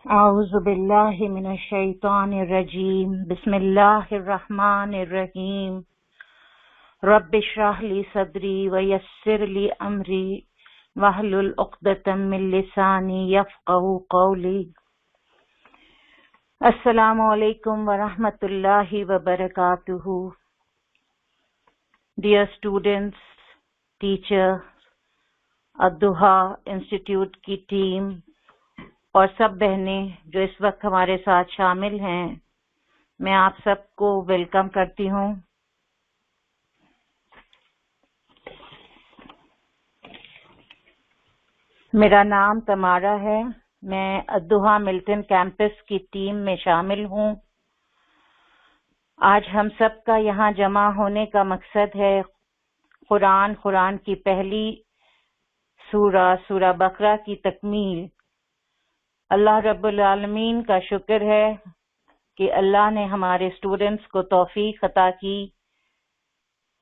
اعوذ باللہ من الشیطان الرجیم بسم اللہ الرحمن الرحیم رب اشرح لی صدری ویسر لی امری واحلل عقدۃ من لسانی یفقہوا قولی۔ السلام علیکم ورحمۃ اللہ وبرکاتہ۔ ڈیئر اسٹوڈنٹس، ٹیچر، الضحیٰ انسٹیٹیوٹ کی ٹیم اور سب بہنیں جو اس وقت ہمارے ساتھ شامل ہیں، میں آپ سب کو ویلکم کرتی ہوں۔ میرا نام تمارا ہے، میں الضحیٰ ملٹن کیمپس کی ٹیم میں شامل ہوں۔ آج ہم سب کا یہاں جمع ہونے کا مقصد ہے قرآن کی پہلی سورہ بقرہ کی تکمیل۔ اللہ رب العالمین کا شکر ہے کہ اللہ نے ہمارے اسٹوڈنٹس کو توفیق عطا کی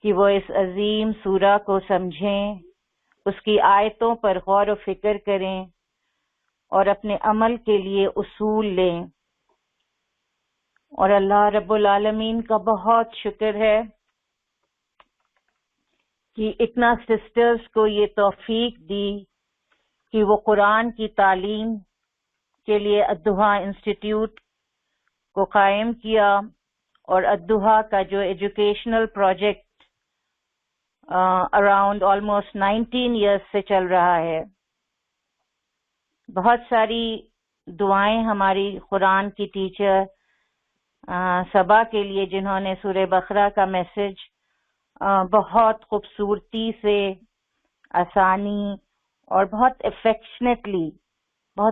کہ وہ اس عظیم سورہ کو سمجھیں، اس کی آیتوں پر غور و فکر کریں اور اپنے عمل کے لیے اصول لیں۔ اور اللہ رب العالمین کا بہت شکر ہے کہ اتنا سسٹرز کو یہ توفیق دی کہ وہ قرآن کی تعلیم کے لیے الضحیٰ انسٹیٹیوٹ کو قائم کیا، اور الضحیٰ کا جو educational project around almost 19 years سے چل رہا ہے۔ بہت ساری دعائیں ہماری قرآن کی ٹیچر صبا کے لیے، جنہوں نے سورہ بقرہ کا میسج بہت خوبصورتی سے، آسانی اور بہت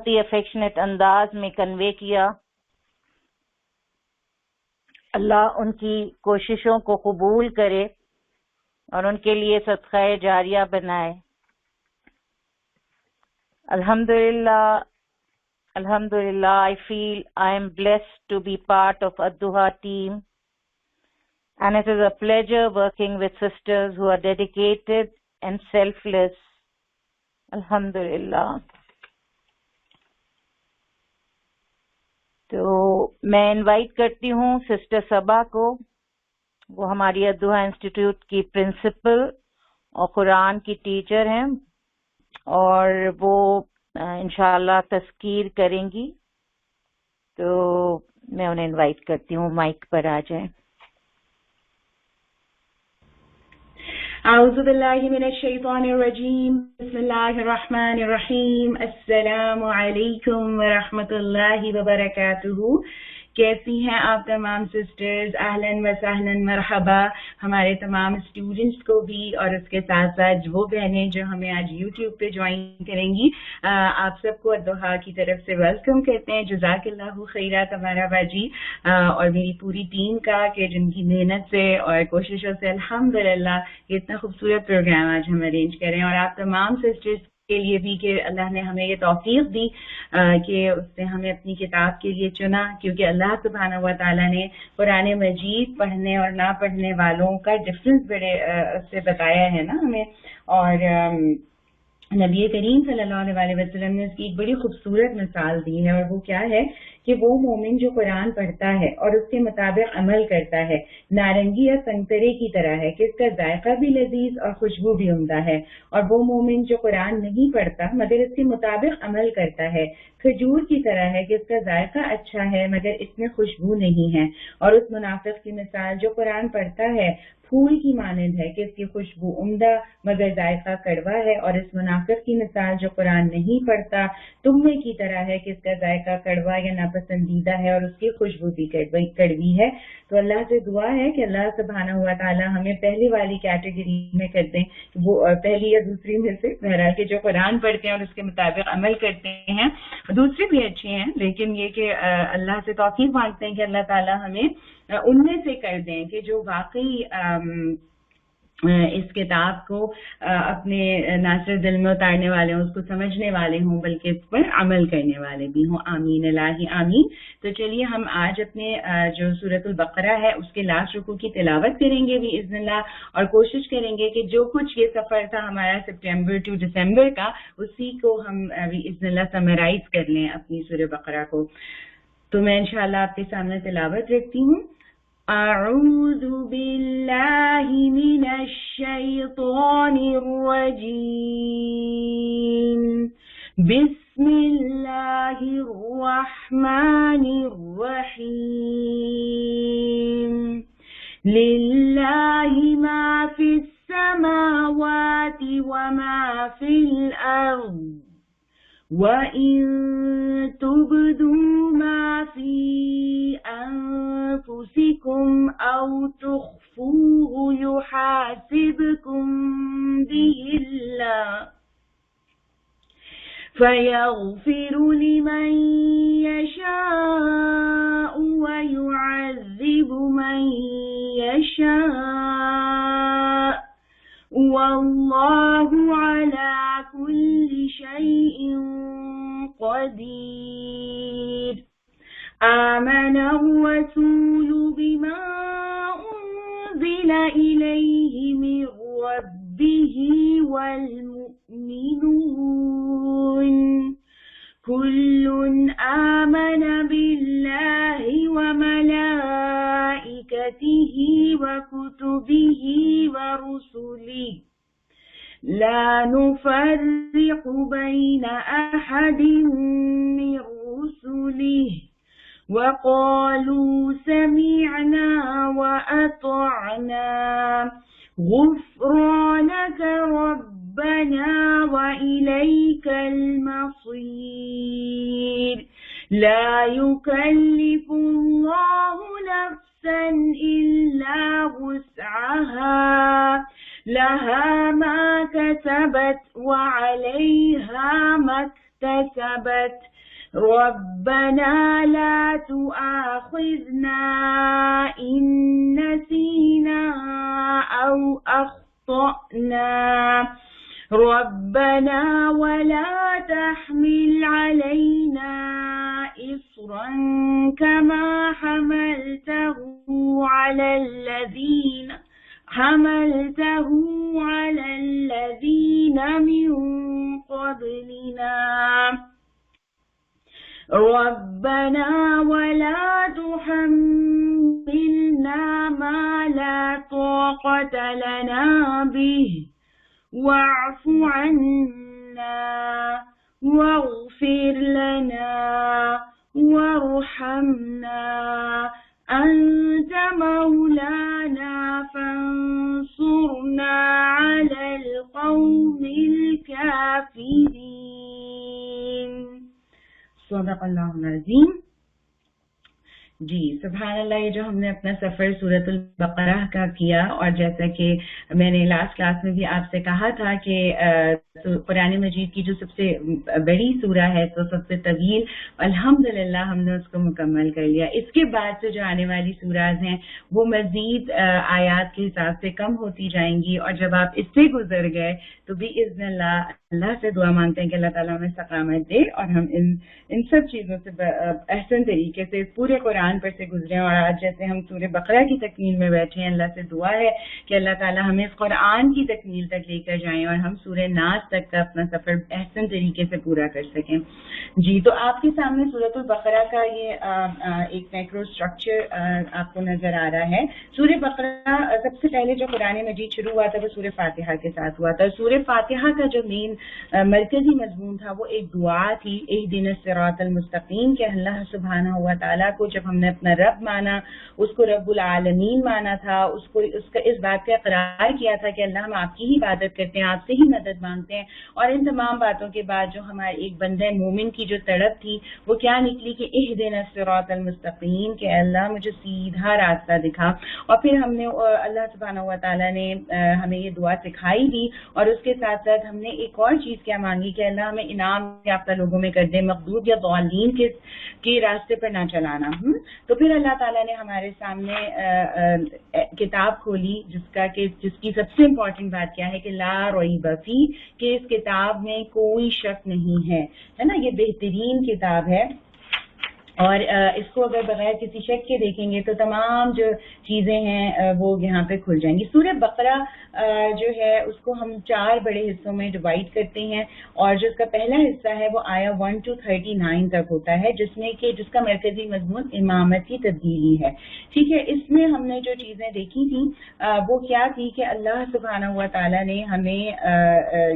ہی افیکشنیٹ انداز میں کنوے کیا۔ اللہ ان کی کوششوں کو قبول کرے اور ان کے لیے صدقہ جاریہ بنائے۔ Alhamdulillah, I feel I am blessed to be part of al-Adha team, and it is a pleasure working with sisters who are dedicated and selfless. Alhamdulillah. تو میں انوائٹ کرتی ہوں سسٹر صبا کو، وہ ہماری الضحیٰ انسٹیٹیوٹ کی پرنسپل اور قرآن کی ٹیچر ہیں، اور وہ انشاءاللہ تذکیر کریں گی۔ تو میں انہیں انوائٹ کرتی ہوں، مائک پر آ جائیں۔ اعوذ باللہ من الشیطان الرجیم، بسم اللہ الرحمن الرحیم، السلام علیکم ورحمۃ اللہ وبرکاتہ۔ کیسی ہیں آپ تمام سسٹرز؟ اہلاً و سہلاً، مرحبا ہمارے تمام اسٹوڈنٹس کو بھی، اور اس کے ساتھ ساتھ وہ بہنیں جو ہمیں آج یوٹیوب پہ جوائن کریں گی، آپ سب کو الضحیٰ کی طرف سے ویلکم کرتے ہیں۔ جزاک اللہ خیرہ تمارا باجی اور میری پوری ٹیم کا، کہ جن کی محنت سے اور کوششوں سے الحمدللہ یہ اتنا خوبصورت پروگرام آج ہم ارینج کریں، اور آپ تمام سسٹرز کے لیے بھی کہ اللہ نے ہمیں یہ توفیق دی کہ اس نے ہمیں اپنی کتاب کے لیے چنا، کیونکہ اللہ سبحانہ و تعالیٰ نے قرآن مجید پڑھنے اور نہ پڑھنے والوں کا ڈفرنس بڑے سے بتایا ہے نا ہمیں، اور نبی کریم صلی اللہ علیہ وسلم نے اس کی ایک بڑی خوبصورت مثال دی ہے، اور وہ کیا ہے کہ وہ مومن جو قرآن پڑھتا ہے اور اس کے مطابق عمل کرتا ہے، نارنگی یا سنترے کی طرح ہے کہ اس کا ذائقہ بھی لذیذ اور خوشبو بھی عمدہ ہے، اور وہ مومن جو قرآن نہیں پڑھتا مگر اس کے مطابق عمل کرتا ہے، کھجور کی طرح ہے کہ اس کا ذائقہ اچھا ہے مگر اس میں خوشبو نہیں ہے، اور اس منافق کی مثال جو قرآن پڑھتا ہے پھول کی مانند ہے کہ اس کی خوشبو عمدہ مگر ذائقہ کڑوا ہے، اور اس منافق کی مثال جو قرآن نہیں پڑھتا تمے کی طرح ہے کہ اس کا ذائقہ کڑوا یا ناپسندیدہ ہے اور اس کی خوشبو بھی کڑوی ہے۔ تو اللہ سے دعا ہے کہ اللہ سبحانہ ہوا تعالیٰ ہمیں پہلی والی کیٹیگری میں کر دیں، وہ پہلی یا دوسری میں سے، بہرحال کہ جو قرآن پڑھتے ہیں اور اس کے مطابق عمل کرتے ہیں۔ دوسری بھی اچھی ہیں، لیکن یہ کہ اللہ سے توفیق مانگتے ہیں کہ اللہ تعالیٰ ہمیں ان میں سے کر دیں کہ جو واقعی اس کتاب کو اپنے نہ صرف دل میں اتارنے والے ہوں، اس کو سمجھنے والے ہوں، بلکہ اس پر عمل کرنے والے بھی ہوں. آمین الہی آمین. تو چلیے ہم آج اپنے جو سورۃ البقرہ ہے اس کے لاسٹ رکوع کی تلاوت کریں گے باذن اللہ، اور کوشش کریں گے کہ جو کچھ یہ سفر تھا ہمارا سپٹمبر ٹو دسمبر کا، اسی کو ہم باذن اللہ سمرائز کر لیں اپنی سورۃ بقرہ کو. تو میں انشاءاللہ آپ کے سامنے تلاوت رکھتی ہوں. اعوذ باللہ من الشیطان الرجیم. بسم اللہ الرحمن الرحیم. للہ ما فی السماوات وما فی الارض وَإِن تُبْدُوا مَا فِي أَنفُسِكُمْ أَوْ تُخْفُوهُ يُحَاسِبْكُم بِهِ اللَّهُ فَيَغْفِرُ لِمَن يَشَاءُ وَيُعَذِّبُ مَن يَشَاءُ وَاللَّهُ عَلَى كُلِّ شَيْءٍ قَدِيرٌ. آمَنَ الرَّسُولُ بِمَا أُنزِلَ إِلَيْهِ مِن رَّبِّهِ وَالْمُؤْمِنُونَ كُلٌّ آمَنَ بِاللَّهِ وَمَلَائِكَتِهِ وَكُتُبِهِ وَرُسُلِهِ لَا نُفَرِّقُ بَيْنَ أَحَدٍ مِّن رُّسُلِهِ وَقَالُوا سَمِعْنَا وَأَطَعْنَا غُفْرَانَكَ رَبَّنَا وَإِلَيْكَ الْمَصِيرُ. لَا يُكَلِّفُ اللَّهُ نَفْسًا إِلَّا وُسْعَهَا لَهَا مَا كَسَبَتْ وَعَلَيْهَا مَا اكْتَسَبَتْ. رَبَّنَا لَا تُؤَاخِذْنَا إِن نَّسِينَا أَوْ أَخْطَأْنَا. رَبَّنَا وَلَا تَحْمِلْ عَلَيْنَا إِصْرًا كَمَا حَمَلْتَهُ عَلَى الَّذِينَ مِن قَبْلِنَا. رَبَّنَا وَلَا تُحَمِّلْنَا مَا لَا طَاقَةَ لَنَا بِهِ وَاعْفُ عَنَّا وَاغْفِرْ لَنَا وَارْحَمْنَا أَنْتَ مَوْلَانَا فَانصُرْنَا عَلَى الْقَوْمِ الْكَافِرِينَ. صدق اللہ العظیم. جی سبحان اللہ. یہ جو ہم نے اپنا سفر سورۃ البقرہ کا کیا، اور جیسا کہ میں نے لاسٹ کلاس میں بھی آپ سے کہا تھا کہ قرآن مجید کی جو سب سے بڑی سورہ ہے تو سب سے طویل، الحمدللہ ہم نے اس کو مکمل کر لیا. اس کے بعد سے جو آنے والی سوراز ہیں وہ مزید آیات کے حساب سے کم ہوتی جائیں گی، اور جب آپ اس سے گزر گئے تو باذن اللہ اللہ سے دعا مانگتے ہیں کہ اللہ تعالیٰ ہمیں استقامت دے اور ہم ان سب چیزوں سے احسن طریقے سے پورے قرآن پر سے گزریں. اور آج جیسے ہم سورہ بقرہ کی تکمیل میں بیٹھے ہیں، اللہ سے دعا ہے کہ اللہ تعالیٰ ہمیں اس قرآن کی تکمیل تک لے کر جائیں اور ہم سورہ ناس تک کا اپنا سفر احسن طریقے سے پورا کر سکیں. جی تو آپ کے سامنے سورۃ البقرہ کا یہ ایک مائکرو اسٹرکچر آپ کو نظر آ رہا ہے. سورہ بقرہ سب سے پہلے جو قرآن مجید شروع ہوا تھا وہ سورہ فاتحہ کے ساتھ ہوا تھا. سورہ فاتحہ کا جو مین مرکزی مضمون تھا وہ ایک دعا تھی، اہدنا الصراط المستقیم، کہ اللہ سبحانہ و تعالیٰ کو جب ہم نے اپنا رب مانا، اس کو رب العالمین مانا تھا، اس کا اس بات کا اقرار کیا تھا کہ اللہ ہم آپ کی ہی عبادت کرتے ہیں، آپ سے ہی مدد مانگتے ہیں. اور ان تمام باتوں کے بعد جو ہمارے ایک بندہ مومن کی جو تڑپ تھی وہ کیا نکلی کہ اہدنا الصراط المستقیم، کہ اللہ مجھے سیدھا راستہ دکھا. اور پھر ہم نے اللہ سبحانہ و تعالیٰ نے ہمیں یہ دعا سکھائی بھی، اور اس کے ساتھ ساتھ ہم نے ایک اور چیز کیا مانگی کہ اللہ ہمیں انعام یافتہ لوگوں میں کر دے، مغضوب یا ضالین کے راستے پر نہ چلانا۔ تو پھر اللہ تعالیٰ نے ہمارے سامنے کتاب کھولی جس کی سب سے امپورٹنٹ بات کیا ہے کہ لا ریب فیہ، کہ اس کتاب میں کوئی شک نہیں ہے نا، یہ بہترین کتاب ہے، اور اس کو اگر بغیر کسی شک کے دیکھیں گے تو تمام جو چیزیں ہیں وہ یہاں پہ کھل جائیں گی۔ سورہ بقرہ جو ہے اس کو ہم 4 بڑے حصوں میں ڈیوائڈ کرتے ہیں، اور جو اس کا پہلا حصہ ہے وہ آیا 1 to 39 تک ہوتا ہے، جس کا مرکزی مضمون امامت کی تبدیلی ہے۔ ٹھیک ہے، اس میں ہم نے جو چیزیں دیکھی تھیں وہ کیا تھی کہ اللہ سبحانہ و تعالیٰ نے ہمیں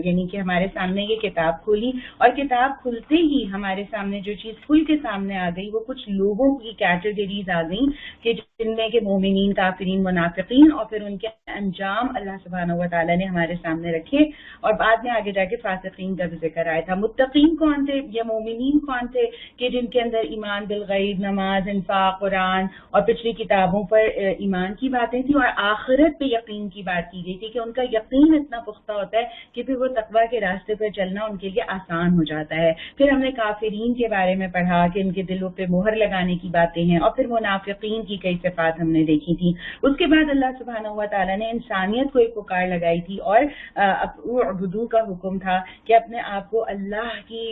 یعنی کہ ہمارے سامنے یہ کتاب کھولی، اور کتاب کھلتے ہی ہمارے سامنے جو چیز کھل کے سامنے آ گئی وہ کچھ لوگوں کی کیٹیگریز آ گئیں کہ جن میں کہ مومنین، کافرین، منافقین، اور پھر ان کے انجام اللہ سبحانہ و تعالیٰ نے ہمارے سامنے رکھے، اور بعد میں آگے جا کے فاسقین کا بھی ذکر آیا تھا۔ متقین کون تھے یا مومنین کون تھے کہ جن کے اندر ایمان بالغیب، نماز، انفاق، قرآن اور پچھلی کتابوں پر ایمان کی باتیں تھیں، اور آخرت پہ یقین کی بات کی گئی تھی کہ ان کا یقین اتنا پختہ ہوتا ہے کہ پھر وہ تقویٰ کے راستے پر چلنا ان کے لیے آسان ہو جاتا ہے۔ پھر ہم نے کافرین کے بارے میں پڑھا کہ ان کے دلوں پہ مہر لگانے کی باتیں ہیں، اور پھر منافقین کی کئی صفات ہم نے دیکھی تھی۔ اس کے بعد اللہ سبحانہ و تعالیٰ نے انسانیت کو ایک پکار لگائی تھی، اور اعبدوا کا حکم تھا کہ اپنے آپ کو اللہ کی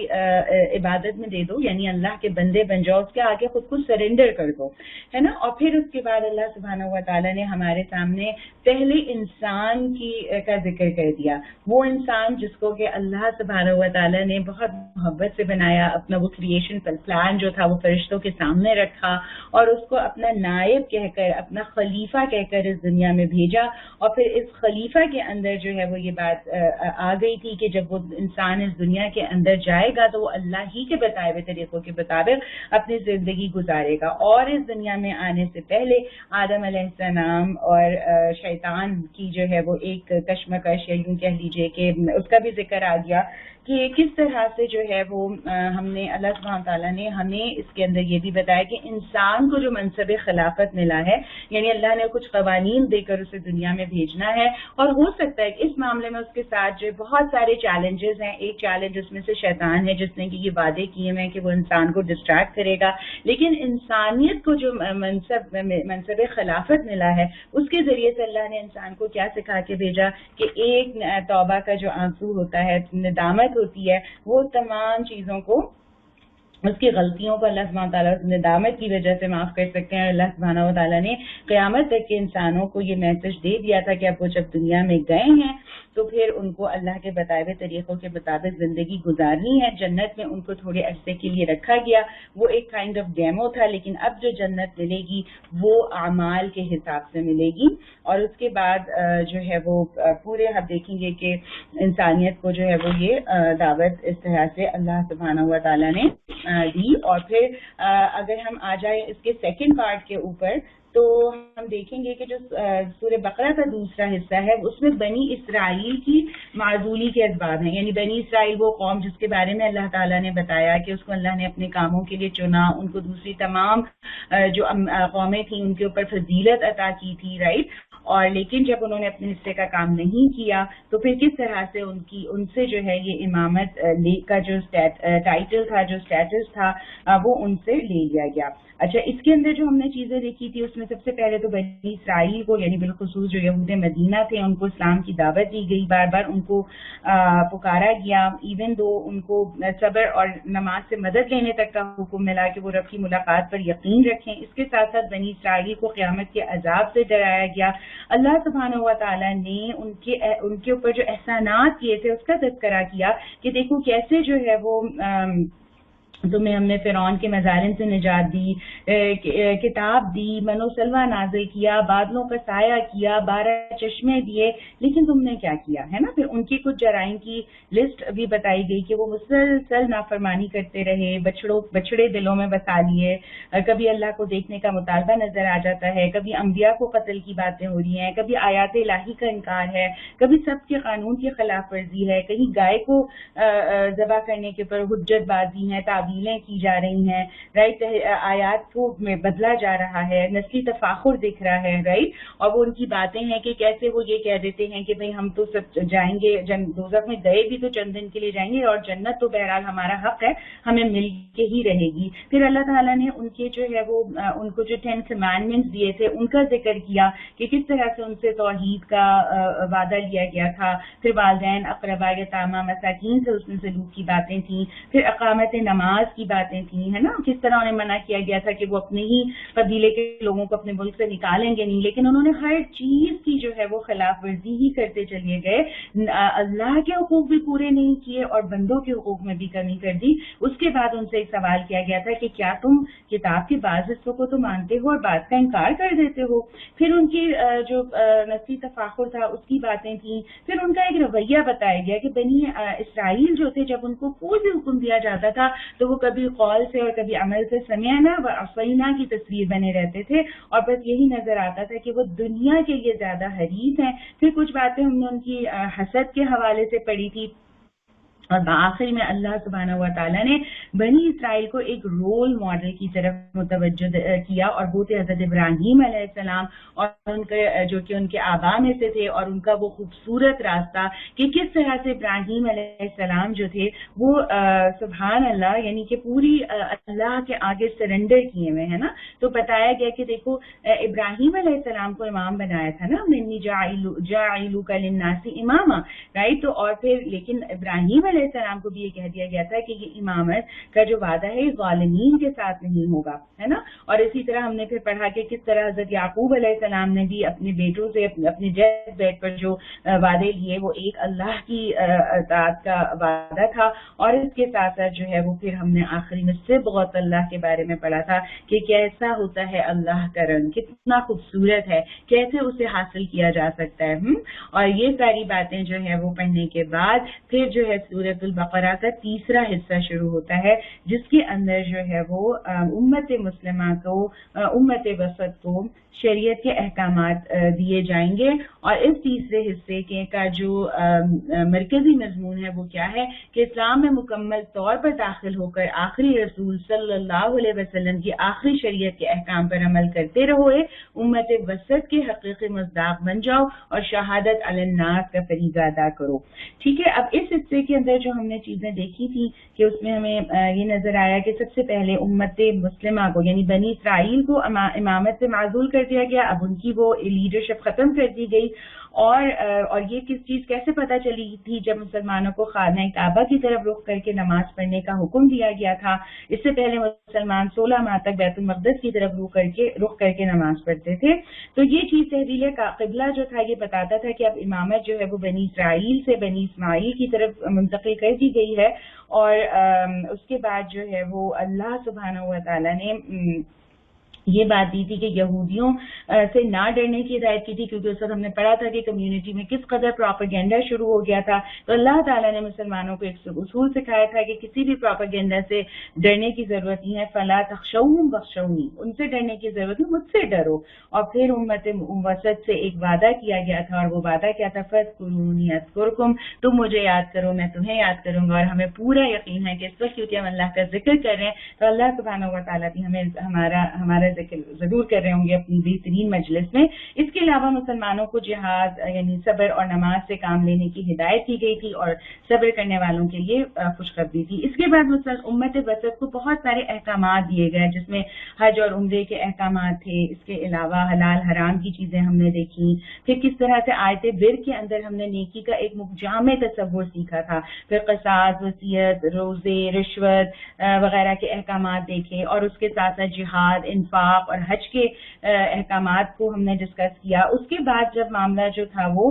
عبادت میں دے دو، یعنی اللہ کے بندے بن جاؤ، اس کے آگے خود کو سرنڈر کر دو، ہے نا۔ اور پھر اس کے بعد اللہ سبحانہ و تعالیٰ نے ہمارے سامنے پہلے انسان کا ذکر کر دیا، وہ انسان جس کو کہ اللہ سبحانہ و تعالیٰ نے بہت محبت سے بنایا، اپنا وہ کریشن پلان جو تھا وہ فرشتوں کے سامنے رکھا، اور اس کو اپنا نائب کہہ کر، اپنا خلیفہ کہہ کر اس دنیا میں بھیجا، اور پھر اس خلیفہ کے اندر جو ہے وہ یہ بات آ گئی تھی کہ جب وہ انسان اس دنیا کے اندر جائے گا تو وہ اللہ ہی کے بتائے ہوئے طریقوں کے مطابق اپنی زندگی گزارے گا، اور اس دنیا میں آنے سے پہلے آدم علیہ السلام اور شیطان کی جو ہے وہ ایک کشمکش، یا یوں کہہ لیجئے کہ اس کا بھی ذکر آ گیا کہ کس طرح سے جو ہے وہ ہم نے اللہ سبحانہ تعالیٰ نے ہمیں اس کے اندر یہ بھی بتایا کہ انسان کو جو منصب خلافت ملا ہے، یعنی اللہ نے کچھ قوانین دے کر اسے دنیا میں بھیجنا ہے، اور ہو سکتا ہے کہ اس معاملے میں اس کے ساتھ جو بہت سارے چیلنجز ہیں۔ ایک چیلنج اس میں سے شیطان ہے جس نے کہ یہ وعدے کیے ہیں کہ وہ انسان کو ڈسٹریکٹ کرے گا، لیکن انسانیت کو جو منصب خلافت ملا ہے اس کے ذریعے سے اللہ نے انسان کو کیا سکھا کے بھیجا کہ ایک توبہ کا جو آنسو ہوتا ہے، ندامت ہوتی ہے، وہ تمام چیزوں کو، اس کی غلطیوں کو اللہ سبحانہ تعالیٰ ندامت کی وجہ سے معاف کر سکتے ہیں۔ اللہ سبحانہ و تعالیٰ نے قیامت تک کے انسانوں کو یہ میسج دے دیا تھا کہ اب وہ جب دنیا میں گئے ہیں تو پھر ان کو اللہ کے بتائے ہوئے طریقوں کے مطابق زندگی گزارنی ہے۔ جنت میں ان کو تھوڑے عرصے کے لیے رکھا گیا، وہ ایک کائنڈ آف ڈیمو تھا، لیکن اب جو جنت ملے گی وہ اعمال کے حساب سے ملے گی، اور اس کے بعد جو ہے وہ پورے ہم دیکھیں گے کہ انسانیت کو جو ہے وہ یہ دعوت اس طرح سے اللہ سبحانہ و تعالیٰ نے دی۔ اور پھر اگر ہم آ جائیں اس کے سیکنڈ پارٹ کے اوپر تو ہم دیکھیں گے کہ جو سورہ بقرہ کا دوسرا حصہ ہے اس میں بنی اسرائیل کی معزولی کے اسباب ہیں، یعنی بنی اسرائیل وہ قوم جس کے بارے میں اللہ تعالیٰ نے بتایا کہ اس کو اللہ نے اپنے کاموں کے لیے چنا، ان کو دوسری تمام جو قومیں تھیں ان کے اوپر فضیلت عطا کی تھی، رائٹ، اور لیکن جب انہوں نے اپنے حصے کا کام نہیں کیا تو پھر کس طرح سے ان سے جو ہے یہ امامت کا جو ٹائٹل تھا، جو اسٹیٹس تھا، وہ ان سے لے لیا گیا۔ اچھا، اس کے اندر جو ہم نے چیزیں دیکھی تھی اس میں سب سے پہلے تو بنی اسرائیل کو، یعنی بالخصوص جو یہود مدینہ تھے، ان کو اسلام کی دعوت دی گئی، بار بار ان کو پکارا گیا، ایون دو ان کو صبر اور نماز سے مدد لینے تک کا حکم ملا کہ وہ رب کی ملاقات پر یقین رکھیں۔ اس کے ساتھ ساتھ بنی اسرائیل کو قیامت کے عذاب سے ڈرایا گیا۔ اللہ سبحانہ و تعالیٰ نے ان کے اوپر جو احسانات کیے تھے اس کا تذکرہ کیا کہ دیکھو کیسے جو ہے وہ تمہیں ہم نے فرعون کے مظالم سے نجات دی، کتاب دی، من و سلوہ نازل کیا، بادلوں کا سایہ کیا، 12 چشمے دیے، لیکن تم نے کیا کیا، ہے نا۔ پھر ان کی کچھ جرائم کی لسٹ بھی بتائی گئی کہ وہ مسلسل نافرمانی کرتے رہے، بچڑے دلوں میں بسا لیے، کبھی اللہ کو دیکھنے کا مطالبہ نظر آ جاتا ہے، کبھی انبیاء کو قتل کی باتیں ہو رہی ہیں، کبھی آیات الہی کا انکار ہے، کبھی سب کے قانون کی خلاف ورزی ہے، کہیں گائے کو ذبح کرنے کے اوپر حجت بازی ہے، تعویلیں کی جا رہی ہیں، رائٹ، آیات کو میں بدلا جا رہا ہے، نسلی تفاخر دکھ رہا ہے، رائٹ، اور وہ ان کی باتیں ہیں کہ کیسے وہ یہ کہہ دیتے ہیں کہ بھئی ہم تو سب جائیں گے، دوزخ میں گئے بھی تو چند دن کے لیے جائیں گے، اور جنت تو بہرحال ہمارا حق ہے، ہمیں مل کے ہی رہے گی۔ پھر اللہ تعالیٰ نے ان کے جو ہے وہ ان کو جو 10 کمانڈمنٹس دیے تھے ان کا ذکر کیا کہ کس طرح سے ان سے توحید کا وعدہ لیا گیا تھا، پھر والدین، اقرباء، یتامیٰ، مساکین سے اس میں سلوک کی باتیں تھیں، پھر اقامت نماز کی باتیں تھیں، ہے نا، کس طرح انہیں منع کیا گیا تھا کہ وہ اپنے ہی قبیلے کے لوگوں کو اپنے ملک سے نکالیں گے نہیں، لیکن انہوں نے ہر چیز کی جو ہے وہ خلاف ورزی ہی کرتے چلے گئے، اللہ کے حقوق بھی پورے نہیں کیے اور بندوں کے حقوق میں بھی کمی کر دی۔ اس کے بعد ان سے ایک سوال کیا گیا تھا کہ کیا تم کتاب کے بعض حصوں کو تو مانتے ہو اور بات کا انکار کر دیتے ہو؟ پھر ان کی جو نسلی تفاخر تھا اس کی باتیں تھیں، پھر ان کا ایک رویہ بتایا گیا کہ بنی اسرائیل جو تھے جب ان کو کوئی بھی حکم دیا جاتا تھا تو وہ کبھی قول سے اور کبھی عمل سے سمعنا و اطعنا کی تصویر بنے رہتے تھے، اور بس یہی نظر آتا تھا کہ وہ دنیا کے لیے زیادہ حریص ہیں۔ پھر کچھ باتیں ہم نے ان کی حسد کے حوالے سے پڑھی تھی، اور بآخر میں اللہ سبحانہ و تعالیٰ نے بنی اسرائیل کو ایک رول ماڈل کی طرف متوجہ کیا، اور وہ تھے حضرت ابراہیم علیہ السلام، اور ان کے جو کہ ان کے آبا میں سے تھے، اور ان کا وہ خوبصورت راستہ کہ کس طرح سے ابراہیم علیہ السلام جو تھے وہ سبحان اللہ یعنی کہ پوری اللہ کے آگے سرنڈر کیے ہوئے ہیں نا۔ تو بتایا گیا کہ دیکھو ابراہیم علیہ السلام کو امام بنایا تھا نا، انی جاعلک للناس اماما، رائٹ، تو اور پھر لیکن ابراہیم علیہ السلام کو بھی یہ کہہ دیا گیا تھا کہ یہ امامت کا جو وعدہ ہے یہ ظالمین کے ساتھ نہیں ہوگا، ہے نا۔ اور اسی طرح ہم نے پھر پڑھا کہ کس طرح حضرت یعقوب علیہ السلام نے بھی اپنے بیٹوں سے اپنے ڈیتھ بیڈ پر جو وعدے لیے وہ ایک اللہ کی اطاعت کا وعدہ تھا، اور اس کے ساتھ ساتھ جو ہے وہ پھر ہم نے آخری میں صبغۃ اللہ کے بارے میں پڑھا تھا کہ کیسا ہوتا ہے اللہ کا رنگ، کتنا خوبصورت ہے، کیسے اسے حاصل کیا جا سکتا ہے۔ اور یہ ساری باتیں جو ہے وہ پڑھنے کے بعد پھر جو ہے سورۃ البقرہ کا تیسرا حصہ شروع ہوتا ہے، جس کے اندر جو ہے وہ امت مسلمہ کو، امت وسط کو شریعت کے احکامات دیے جائیں گے۔ اور اس تیسرے حصے کے کا جو مرکزی مضمون ہے وہ کیا ہے کہ اسلام میں مکمل طور پر داخل ہو کر آخری رسول صلی اللہ علیہ وسلم کی آخری شریعت کے احکام پر عمل کرتے رہو، امت وسط کے حقیقی مصداق بن جاؤ اور شہادت علی الناس کا فریضہ ادا کرو۔ ٹھیک ہے، اب اس حصے کے اندر جو ہم نے چیزیں دیکھی تھی کہ اس میں ہمیں یہ نظر آیا کہ سب سے پہلے امت مسلمہ کو یعنی بنی اسرائیل کو امامت سے معزول کر دیا گیا، اب ان کی وہ لیڈرشپ ختم کر دی گئی، اور یہ کس چیز کیسے پتہ چلی تھی جب مسلمانوں کو خانہ کعبہ کی طرف رخ کر کے نماز پڑھنے کا حکم دیا گیا تھا۔ اس سے پہلے مسلمان 16 ماہ تک بیت المقدس کی طرف رخ کر کے نماز پڑھتے تھے۔ تو یہ چیز تحویل کا قبلہ جو تھا یہ بتاتا تھا کہ اب امامت جو ہے وہ بنی اسرائیل سے بنی اسماعیل کی طرف منتقل کر دی گئی ہے، اور اس کے بعد جو ہے وہ اللہ سبحانہ و تعالیٰ نے یہ بات دی تھی کہ یہودیوں سے نہ ڈرنے کی ہدایت کی تھی، کیونکہ اس وقت ہم نے پڑھا تھا کہ کمیونٹی میں کس قدر پروپیگنڈا شروع ہو گیا تھا۔ تو اللہ تعالیٰ نے مسلمانوں کو ایک اصول سکھایا تھا کہ کسی بھی پروپیگنڈا سے ڈرنے کی ضرورت نہیں ہے، فلا تخشوہم واخشونی، ان سے ڈرنے کی ضرورت نہیں، مجھ سے ڈرو۔ اور پھر امت وسط سے ایک وعدہ کیا گیا تھا، اور وہ وعدہ کیا تھا، فاذکرونی اذکرکم، تم مجھے یاد کرو میں تمہیں یاد کروں گا۔ اور ہمیں پورا یقین ہے کہ اس وقت کیونکہ ہم اللہ کا ذکر کر رہے ہیں تو اللہ سبحانہ و تعالیٰ بھی ہمیں ہمارا ذکر ضرور کر رہے ہوں گے اپنی بہترین مجلس میں۔ اس کے علاوہ مسلمانوں کو جہاد یعنی صبر اور نماز سے کام لینے کی ہدایت کی گئی تھی، اور صبر کرنے والوں کے لیے خوشخبری تھی۔ اس کے بعد امت وسط کو بہت سارے احکامات دیے گئے جس میں حج اور عمرے کے احکامات تھے، اس کے علاوہ حلال حرام کی چیزیں ہم نے دیکھی، پھر کس طرح سے آیت بر کے اندر ہم نے نیکی کا ایک جامع تصور سیکھا تھا، پھر قصاص، وصیت، روزے، رشوت وغیرہ کے احکامات دیکھے، اور اس کے ساتھ ساتھ جہاد، انفاق اور حج کے احکامات کو ہم نے ڈسکس کیا۔ اس کے بعد جب معاملہ جو تھا وہ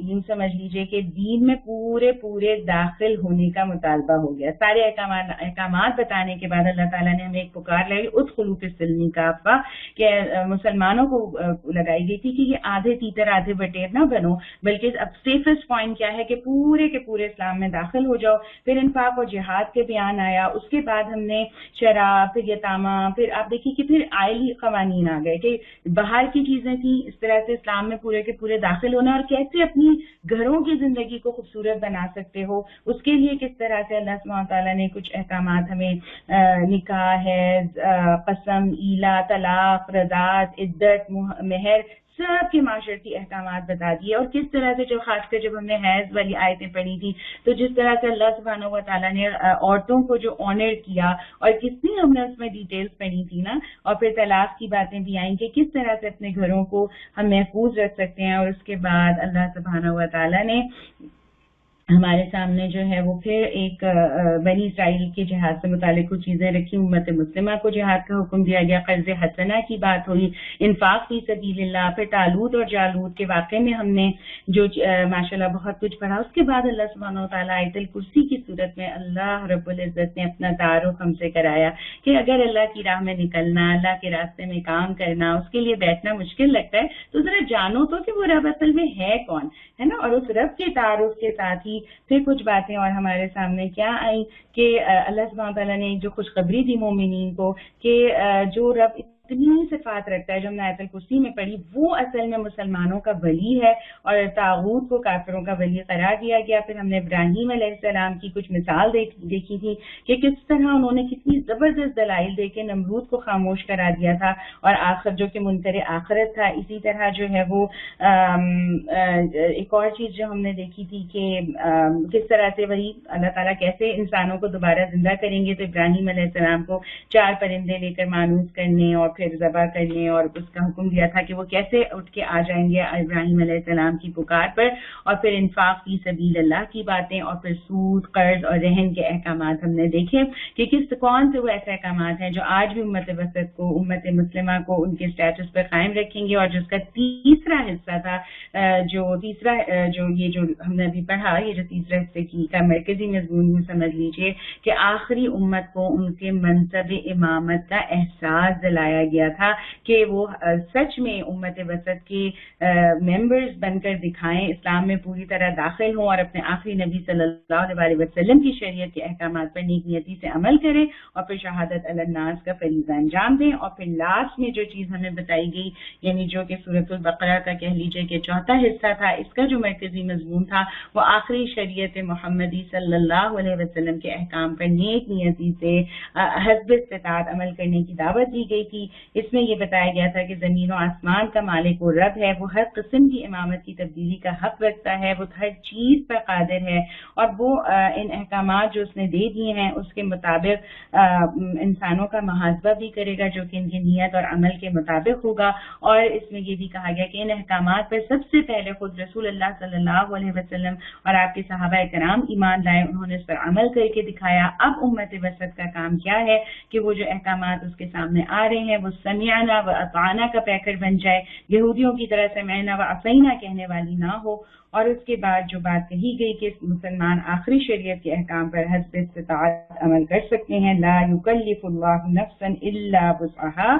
یوں سمجھ لیجئے کہ دین میں پورے داخل ہونے کا مطالبہ ہو گیا، سارے احکامات بتانے کے بعد اللہ تعالیٰ نے ہمیں ایک پکار لگائی ادخلوا فی السلم کافہ، کہ مسلمانوں کو لگائی گئی تھی کہ یہ آدھے تیتر آدھے بٹیر نہ بنو، بلکہ اب سیفسٹ پوائنٹ کیا ہے کہ پورے کے پورے اسلام میں داخل ہو جاؤ۔ پھر انفاق اور جہاد کے بیان آیا، اس کے بعد ہم نے شراب، پھر یتامہ، پھر پھر آپ دیکھیے کہ پھر آئلی قوانین آ گئے کہ باہر کی چیزیں تھیں، اس طرح سے اسلام میں پورے کے پورے داخل ہونا اور کیسے اپنی گھروں کی زندگی کو خوبصورت بنا سکتے ہو، اس کے لیے کس طرح سے اللہ سبحانہ تعالیٰ نے کچھ احکامات ہمیں نکاح ہے، قسم، ایلا، طلاق، رضاعت، عدت، مہر، سب کے معاشرتی احکامات بتا دیے. اور کس طرح سے خاص کر جب ہم نے حیض والی آیتیں پڑھی تھی تو جس طرح سے اللہ سبحانہ و تعالیٰ نے عورتوں کو جو آنر کیا اور کتنی ہم نے اس میں ڈیٹیلز پڑھی تھی نا. اور پھر طلاق کی باتیں بھی آئیں کہ کس طرح سے اپنے گھروں کو ہم محفوظ رکھ سکتے ہیں. اور اس کے بعد اللہ سبحانہ و تعالیٰ نے ہمارے سامنے جو ہے وہ پھر ایک بنی اسرائیل کے جہاد سے متعلق کچھ چیزیں رکھی. امت مسلمہ کو جہاد کا حکم دیا گیا، قرض حسنہ کی بات ہوئی، انفاق فی سبیل اللہ، پھر طالوت اور جالوت کے واقعے میں ہم نے جو ماشاءاللہ بہت کچھ پڑھا. اس کے بعد اللہ سبحانہ و تعالیٰ آیت الکرسی کی صورت میں اللہ رب العزت نے اپنا تعارف ہم سے کرایا کہ اگر اللہ کی راہ میں نکلنا، اللہ کے راستے میں کام کرنا، اس کے لیے بیٹھنا مشکل لگتا ہے تو ذرا جانو تو کہ وہ رب اصل میں ہے کون، ہے نا. اور اس رب کے تعارف کے ساتھ ہی پھر کچھ باتیں اور ہمارے سامنے کیا آئیں کہ اللہ سبحانہ تعالیٰ نے جو خوشخبری دی مومنین کو کہ جو رب اتنی صفات رکھتا ہے جو ہم نے آیت الکرسی میں پڑھی، وہ اصل میں مسلمانوں کا ولی ہے اور طاغوت کو کافروں کا ولی قرار دیا گیا. پھر ہم نے ابراہیم علیہ السلام کی کچھ مثال دیکھی تھی کہ کس طرح انہوں نے کتنی زبردست دلائل دے کے نمرود کو خاموش کرا دیا تھا اور آخر جو کہ منکر آخرت تھا. اسی طرح جو ہے وہ ایک اور چیز جو ہم نے دیکھی تھی کہ کس طرح سے وہی اللہ تعالیٰ کیسے انسانوں کو دوبارہ زندہ کریں گے. تو ابراہیم علیہ السلام کو 4 پرندے لے کر مانوس کرنے اور پھر ذبح کرنے اور اس کا حکم دیا تھا کہ وہ کیسے اٹھ کے آ جائیں گے ابراہیم علیہ السلام کی پکار پر. اور پھر انفاق فی سبیل اللہ کی باتیں اور پھر سود، قرض اور رہن کے احکامات ہم نے دیکھے کہ کون سے وہ ایسے احکامات ہیں جو آج بھی امت وسط کو، امت مسلمہ کو ان کے اسٹیٹس پر قائم رکھیں گے. اور جس کا تیسرا حصہ تھا جو ہم نے ابھی پڑھا، یہ جو تیسرے حصے کی کا مرکزی مضمون میں سمجھ لیجئے کہ آخری امت کو ان کے منصب امامت کا احساس دلایا گیا تھا کہ وہ سچ میں امت وسط کے ممبرز بن کر دکھائیں، اسلام میں پوری طرح داخل ہوں اور اپنے آخری نبی صلی اللہ علیہ وسلم کی شریعت کے احکامات پر نیک نیتی سے عمل کریں اور پھر شہادت علی الناس کا فریضہ انجام دیں. اور پھر لاسٹ میں جو چیز ہمیں بتائی گئی یعنی جو کہ سورۃ البقرہ کا کہہ لیجئے کہ چوتھا حصہ تھا، اس کا جو مرکزی مضمون تھا وہ آخری شریعت محمدی صلی اللہ علیہ وسلم کے احکام پر نیک نیتی سے حسب استطاعت عمل کرنے کی دعوت دی گئی تھی. اس میں یہ بتایا گیا تھا کہ زمین و آسمان کا مالک وہ رب ہے، وہ ہر قسم کی امامت کی تبدیلی کا حق رکھتا ہے، وہ ہر چیز پر قادر ہے اور وہ ان احکامات جو اس نے دے دیے ہیں اس کے مطابق انسانوں کا محاسبہ بھی کرے گا جو کہ ان کی نیت اور عمل کے مطابق ہوگا. اور اس میں یہ بھی کہا گیا کہ ان احکامات پر سب سے پہلے خود رسول اللہ صلی اللہ علیہ وسلم اور آپ کے صحابہ کرام ایمان لائے، انہوں نے اس پر عمل کر کے دکھایا. اب امت وسط کا کام کیا ہے کہ وہ جو احکامات اس کے سامنے آ رہے ہیں وہ سمعنا و اطعنا کا پیکر بن جائے، یہودیوں کی طرح سمعنا و اطعنا کہنے والی نہ ہو. اور اس کے بعد جو بات کہی گئی کہ مسلمان آخری شریعت کے احکام پر حسب استطاعت عمل کر سکتے ہیں، لا یکلف اللہ نفسا الا وسعها.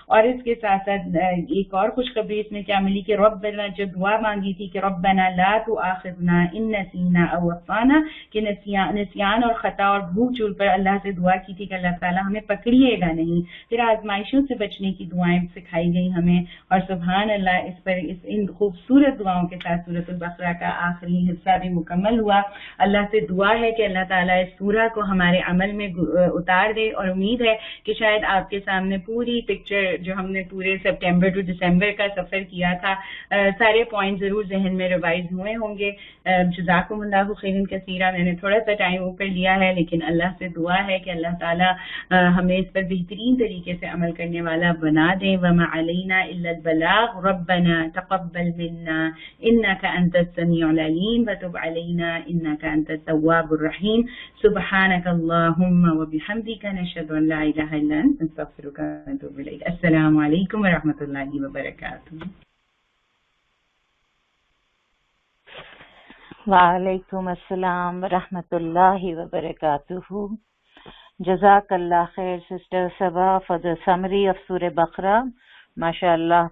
اور اس کے ساتھ ساتھ ایک اور خوشخبری اس میں کیا ملی کہ ربنا جو دعا مانگی تھی کہ ربنا لا تؤاخذنا ان نسینا او اخطانا، کہ نسیان اور خطا اور بھول چول پر اللہ سے دعا کی تھی کہ اللہ تعالیٰ ہمیں پکڑیے گا نہیں. پھر آزمائشوں سے بچنے کی دعائیں سکھائی گئی ہمیں. اور سبحان اللہ ان خوبصورت دعاؤں کے ساتھ سورۃ البقرہ کا آخری حصہ بھی مکمل ہوا. اللہ سے دعا ہے کہ اللہ تعالیٰ اس سورہ کو ہمارے عمل میں اتار دے. اور امید ہے کہ شاید آپ کے سامنے پوری پکچر جو ہم نے پورے سپٹمبر ٹو دسمبر کا سفر کیا تھا سارے پوائنٹ ضرور ذہن میں ریوائز ہوئے ہوں گے. جزاکم اللہ خیرا کثیرا. میں نے تھوڑا سا ٹائم اوپر لیا ہے لیکن اللہ سے دعا ہے کہ اللہ تعالیٰ ہمیں اس پر بہترین طریقے سے عمل کرنے والا بنا دیں. وما علینا الا البلاغ ربنا تقبل منا انک انت السميع العليم وتب علينا إنك أنت التواب الرحيم. سبحانك اللهم وبحمدك نشهد أن لا إله إلا أنت نستغفرك ونتوب إليك. السلام عليكم ورحمة الله وبركاته. وعلیکم السلام ورحمۃ اللہ وبرکاتہ. جزاک اللہ خیر sister Saba for the summary of سورہ بقرہ. ماشاء اللہ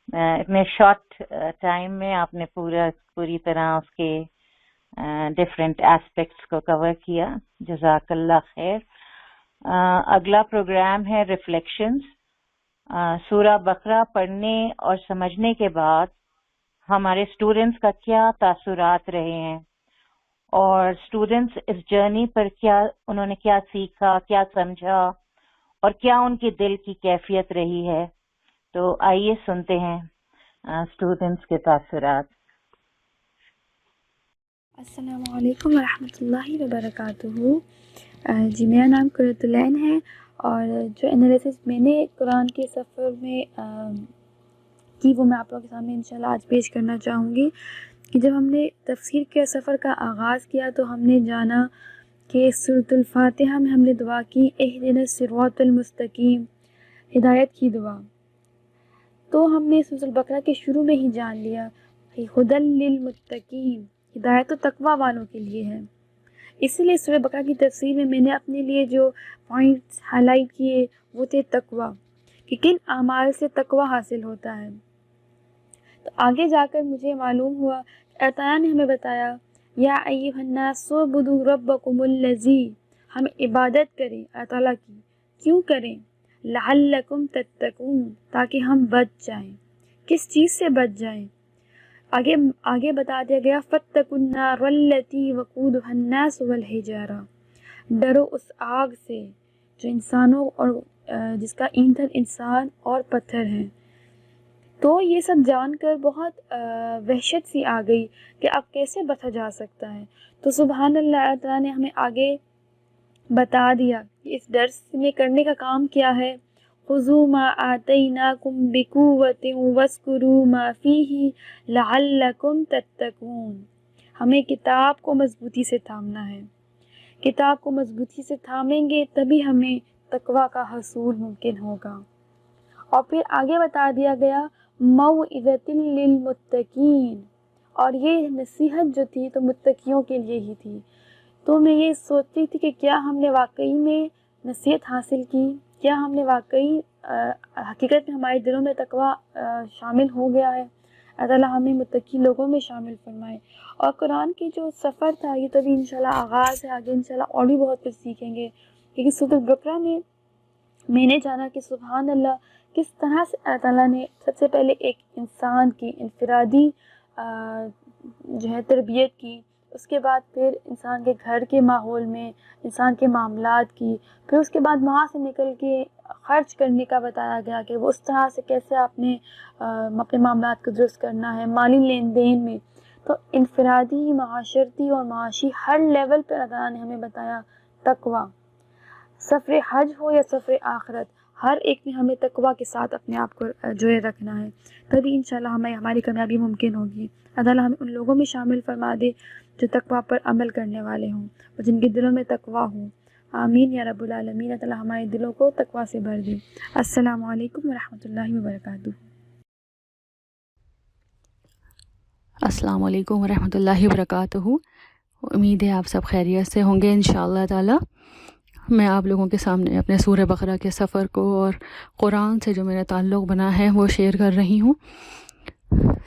اتنے شارٹ ٹائم میں آپ نے پوری طرح اس کے ڈفرینٹ ایسپیکٹس کو کور کیا. جزاک اللہ خیر. اگلا پروگرام ہے ریفلیکشنز. سورہ بقرہ پڑھنے اور سمجھنے کے بعد ہمارے اسٹوڈنٹس کا کیا تاثرات رہے ہیں اور اسٹوڈنٹس اس جرنی پر انہوں نے کیا سیکھا، کیا سمجھا اور کیا ان کی دل کی کیفیت رہی ہے. تو آئیے سنتے ہیں اسٹوڈنٹس کے تاثرات. السلام علیکم ورحمۃ اللہ وبرکاتہ. جی میرا نام قرۃ العین ہے، اور جو انالیسس میں نے قرآن کے سفر میں کی وہ میں آپ لوگوں کے سامنے انشاءاللہ آج پیش کرنا چاہوں گی. کہ جب ہم نے تفسیر کے سفر کا آغاز کیا تو ہم نے جانا کہ سورۃ الفاتحہ میں ہم نے دعا کی اہدنا الصراط المستقیم، ہدایت کی دعا. تو ہم نے سورۃ البقرہ کے شروع میں ہی جان لیا کہ ہدی للمتقین، ہدایت تو تقوی والوں کے لیے ہے. اسی لیے سورہ بقرہ کی تفسیر میں نے اپنے لیے جو پوائنٹس ہائی لائٹ کیے وہ تھے تقوی، کہ کن اعمال سے تقوی حاصل ہوتا ہے. تو آگے جا کر مجھے معلوم ہوا کہ اللہ تعالیٰ نے ہمیں بتایا یا ایھا الناس اعبدوا ربکم الذی، ہم عبادت کریں اللہ تعالیٰ کی. کیوں کریں؟ لعلکم تتقون، تاکہ ہم بچ جائیں. کس چیز سے بچ جائیں؟ آگے بتا دیا گیا فاتقوا النار التی وقودها الناس والحجارہ، ڈرو اس آگ سے جو انسانوں اور جس کا ایندھن انسان اور پتھر ہیں. تو یہ سب جان کر بہت وحشت سی آ گئی کہ اب کیسے بچا جا سکتا ہے. تو سبحان اللہ، اللہ تعالیٰ نے ہمیں آگے بتا دیا کہ اس ڈر میں کرنے کا کام کیا ہے. خذوا ما آتیناکم بقوۃ واذکروا ما فیہ لعلکم تتقون. ہمیں کتاب کو مضبوطی سے تھامنا ہے. کتاب کو مضبوطی سے تھامیں گے تبھی ہمیں تقوی کا حصول ممکن ہوگا. اور پھر آگے بتا دیا گیا موعظۃ للمتقین، اور یہ نصیحت جو تھی تو متقیوں کے لیے ہی تھی. تو میں یہ سوچتی تھی کہ کیا ہم نے واقعی میں نصیحت حاصل کی، کیا ہم نے واقعی حقیقت میں ہمارے دلوں میں تقوی شامل ہو گیا ہے. اللہ تعالیٰ ہمیں متقی لوگوں میں شامل فرمائے. اور قرآن کی جو سفر تھا یہ تو ابھی انشاءاللہ آغاز ہے، آگے انشاءاللہ اور بھی بہت کچھ سیکھیں گے. کیونکہ سورۃ البقرہ میں نے جانا کہ سبحان اللہ کس طرح سے اللہ تعالیٰ نے سب سے پہلے ایک انسان کی انفرادی جو ہے تربیت کی، اس کے بعد پھر انسان کے گھر کے ماحول میں انسان کے معاملات کی، پھر اس کے بعد وہاں سے نکل کے خرچ کرنے کا بتایا گیا کہ وہ اس طرح سے کیسے آپ نے اپنے معاملات کو درست کرنا ہے مالی لین دین میں. تو انفرادی، معاشرتی اور معاشی ہر لیول پہ اللہ تعالیٰ نے ہمیں بتایا تقوی. سفر حج ہو یا سفر آخرت، ہر ایک میں ہمیں تقوی کے ساتھ اپنے آپ کو جوڑے رکھنا ہے، تبھی انشاءاللہ ہماری کامیابی ممکن ہوگی. اللہ تعالیٰ ہمیں ان لوگوں میں شامل فرما دے جو تقوی پر عمل کرنے والے ہوں اور جن کے دلوں میں تقوی ہوں. آمین یا رب العالمین. اللہ تعالیٰ ہمارے دلوں کو تقوی سے بھر دے. السلام علیکم ورحمۃ اللہ وبرکاتہ. السلام علیکم ورحمۃ اللہ وبرکاتہ. امید ہے آپ سب خیریت سے ہوں گے انشاءاللہ تعالی. میں آپ لوگوں کے سامنے اپنے سورہ بقرہ کے سفر کو اور قرآن سے جو میرا تعلق بنا ہے وہ شیئر کر رہی ہوں.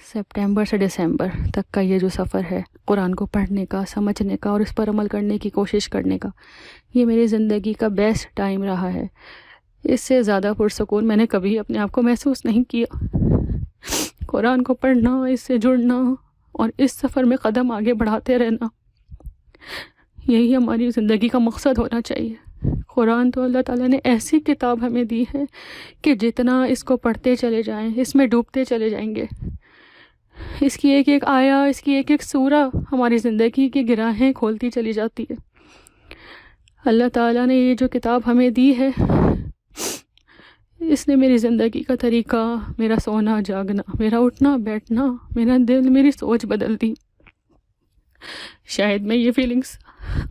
سپٹمبر سے دسمبر تک کا یہ جو سفر ہے قرآن کو پڑھنے کا، سمجھنے کا اور اس پر عمل کرنے کی کوشش کرنے کا، یہ میری زندگی کا بیسٹ ٹائم رہا ہے. اس سے زیادہ پرسکون میں نے کبھی اپنے آپ کو محسوس نہیں کیا. قرآن کو پڑھنا، اس سے جڑنا اور اس سفر میں قدم آگے بڑھاتے رہنا، یہی ہماری زندگی کا مقصد ہونا چاہیے. قرآن تو اللہ تعالیٰ نے ایسی کتاب ہمیں دی ہے کہ جتنا اس کو پڑھتے چلے جائیں اس میں ڈوبتے چلے جائیں گے. اس کی ایک ایک آیا، اس کی ایک ایک سورہ ہماری زندگی کی گراہیں کھولتی چلی جاتی ہے. اللہ تعالیٰ نے یہ جو کتاب ہمیں دی ہے اس نے میری زندگی کا طریقہ، میرا سونا جاگنا، میرا اٹھنا بیٹھنا، میرا دل، میری سوچ بدل دی. شاید میں یہ فیلنگز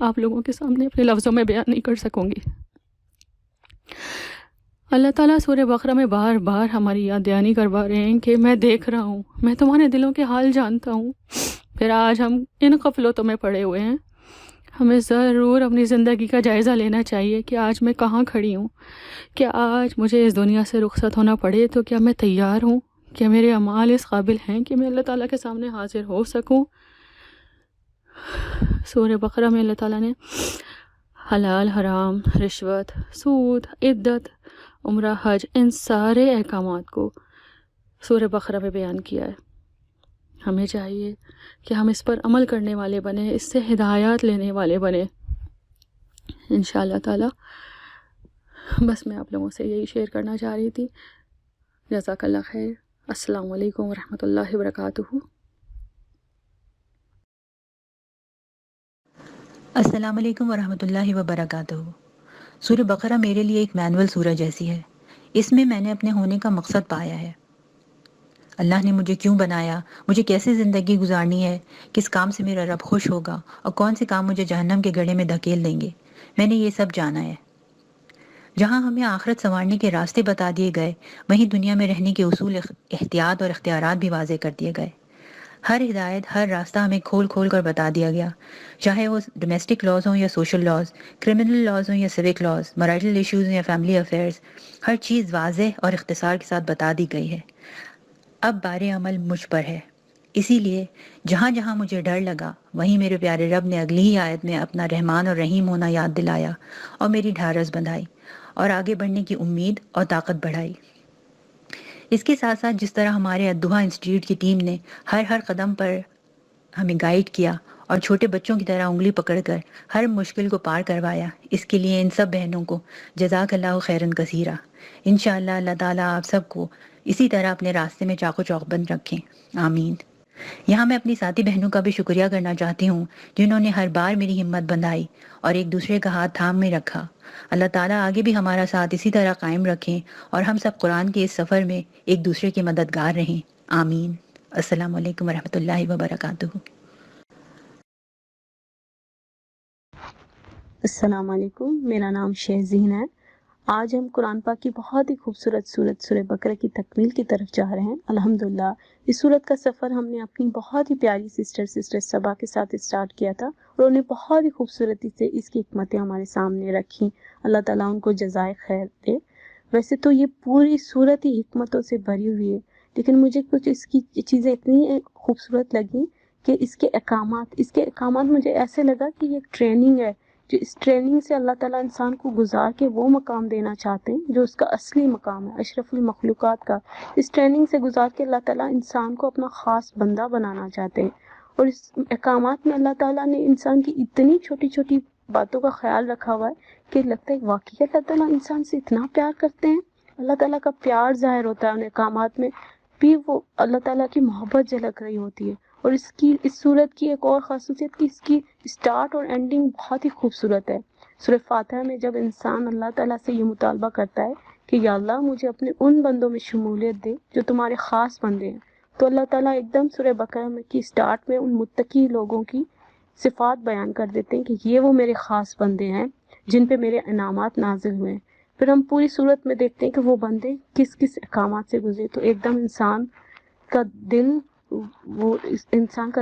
آپ لوگوں کے سامنے اپنے لفظوں میں بیان نہیں کر سکوں گی. اللہ تعالیٰ سورہ بقرہ میں بار بار ہماری یاد دہانی کروا رہے ہیں کہ میں دیکھ رہا ہوں، میں تمہارے دلوں کے حال جانتا ہوں. پھر آج ہم ان غفلتوں میں پڑے ہوئے ہیں. ہمیں ضرور اپنی زندگی کا جائزہ لینا چاہیے کہ آج میں کہاں کھڑی ہوں. کیا آج مجھے اس دنیا سے رخصت ہونا پڑے تو کیا میں تیار ہوں؟ کیا میرے اعمال اس قابل ہیں کہ میں اللہ تعالیٰ کے سامنے حاضر ہو سکوں؟ سورہ بقرہ میں اللہ تعالیٰ نے حلال حرام، رشوت، سود، عدت، عمرہ، حج، ان سارے احکامات کو سورہ بقرہ میں بیان کیا ہے۔ ہمیں چاہیے کہ ہم اس پر عمل کرنے والے بنیں، اس سے ہدایات لینے والے بنیں انشاءاللہ تعالی۔ بس میں آپ لوگوں سے یہی شیئر کرنا چاہ رہی تھی۔ جزاک اللہ خیر۔ السلام علیکم ورحمۃ اللہ وبرکاتہ۔ السلام علیکم ورحمۃ اللہ وبرکاتہ۔ سورہ بقرہ میرے لیے ایک مینول سورہ جیسی ہے۔ اس میں میں نے اپنے ہونے کا مقصد پایا ہے، اللہ نے مجھے کیوں بنایا، مجھے کیسے زندگی گزارنی ہے، کس کام سے میرا رب خوش ہوگا اور کون سے کام مجھے جہنم کے گڑھے میں دھکیل دیں گے، میں نے یہ سب جانا ہے۔ جہاں ہمیں آخرت سنوارنے کے راستے بتا دیے گئے، وہیں دنیا میں رہنے کے اصول، احتیاط اور اختیارات بھی واضح کر دیے گئے۔ ہر ہدایت، ہر راستہ ہمیں کھول کھول کر بتا دیا گیا، چاہے وہ ڈومیسٹک لاز ہوں یا سوشل لاز، کرمنل لاز ہوں یا سیوک لاز، میرٹل ایشوز یا فیملی افیئرز، ہر چیز واضح اور اختصار کے ساتھ بتا دی گئی ہے۔ اب بار عمل مجھ پر ہے، اسی لیے جہاں جہاں مجھے ڈر لگا، وہیں میرے پیارے رب نے اگلی ہی آیت میں اپنا رحمان اور رحیم ہونا یاد دلایا اور میری ڈھارس بندھائی اور آگے بڑھنے کی امید اور طاقت بڑھائی۔ اس کے ساتھ ساتھ جس طرح ہمارے الدحا انسٹیٹیوٹ کی ٹیم نے ہر قدم پر ہمیں گائیڈ کیا اور چھوٹے بچوں کی طرح انگلی پکڑ کر ہر مشکل کو پار کروایا، اس کے لیے ان سب بہنوں کو جزاک اللہ خیرن کثیرہ۔ انشاءاللہ اللہ تعالیٰ آپ سب کو اسی طرح اپنے راستے میں چاق و چوبند رکھیں، آمین۔ یہاں میں اپنی ساتھی بہنوں کا بھی شکریہ کرنا چاہتی ہوں جنہوں نے ہر بار میری ہمت بندھائی اور ایک دوسرے کا ہاتھ تھام میں رکھا۔ اللہ تعالیٰ آگے بھی ہمارا ساتھ اسی طرح قائم رکھیں اور ہم سب قرآن کے اس سفر میں ایک دوسرے کے مددگار رہیں، آمین۔ السلام علیکم ورحمۃ اللہ وبرکاتہ۔ السلام علیکم، میرا نام شہزین ہے۔ آج ہم قرآن پاک کی بہت ہی خوبصورت سورت سورہ بقرہ کی تکمیل کی طرف جا رہے ہیں الحمدللہ۔ اس سورت کا سفر ہم نے اپنی بہت ہی پیاری سسٹر صبا کے ساتھ اسٹارٹ کیا تھا اور انہیں بہت ہی خوبصورتی سے اس کی حکمتیں ہمارے سامنے رکھیں۔ اللہ تعالیٰ ان کو جزائے خیر دے۔ ویسے تو یہ پوری سورت ہی حکمتوں سے بھری ہوئی ہے، لیکن مجھے کچھ اس کی چیزیں اتنی خوبصورت لگیں کہ اس کے احکامات مجھے ایسے لگا کہ یہ ایک ٹریننگ ہے، جو اس ٹریننگ سے اللہ تعالیٰ انسان کو گزار کے وہ مقام دینا چاہتے ہیں جو اس کا اصلی مقام ہے، اشرف المخلوقات کا۔ اس ٹریننگ سے گزار کے اللہ تعالیٰ انسان کو اپنا خاص بندہ بنانا چاہتے ہیں، اور اس احکامات میں اللہ تعالیٰ نے انسان کی اتنی چھوٹی چھوٹی باتوں کا خیال رکھا ہوا ہے کہ لگتا ہے واقعی اللہ تعالیٰ انسان سے اتنا پیار کرتے ہیں۔ اللہ تعالیٰ کا پیار ظاہر ہوتا ہے ان احکامات میں بھی، وہ اللہ تعالیٰ کی محبت جھلک رہی ہوتی ہے۔ اور اس سورت کی ایک اور خاصیت کہ اس کی اسٹارٹ اور اینڈنگ بہت ہی خوبصورت ہے۔ سورہ فاتحہ میں جب انسان اللہ تعالیٰ سے یہ مطالبہ کرتا ہے کہ یا اللہ مجھے اپنے ان بندوں میں شمولیت دے جو تمہارے خاص بندے ہیں، تو اللہ تعالیٰ ایک دم سورہ بقرہ میں کی اسٹارٹ میں ان متقی لوگوں کی صفات بیان کر دیتے ہیں کہ یہ وہ میرے خاص بندے ہیں جن پہ میرے انعامات نازل ہوئے ہیں۔ پھر ہم پوری صورت میں دیکھتے ہیں کہ وہ بندے کس کس احکامات سے گزرے، تو ایک دم انسان کا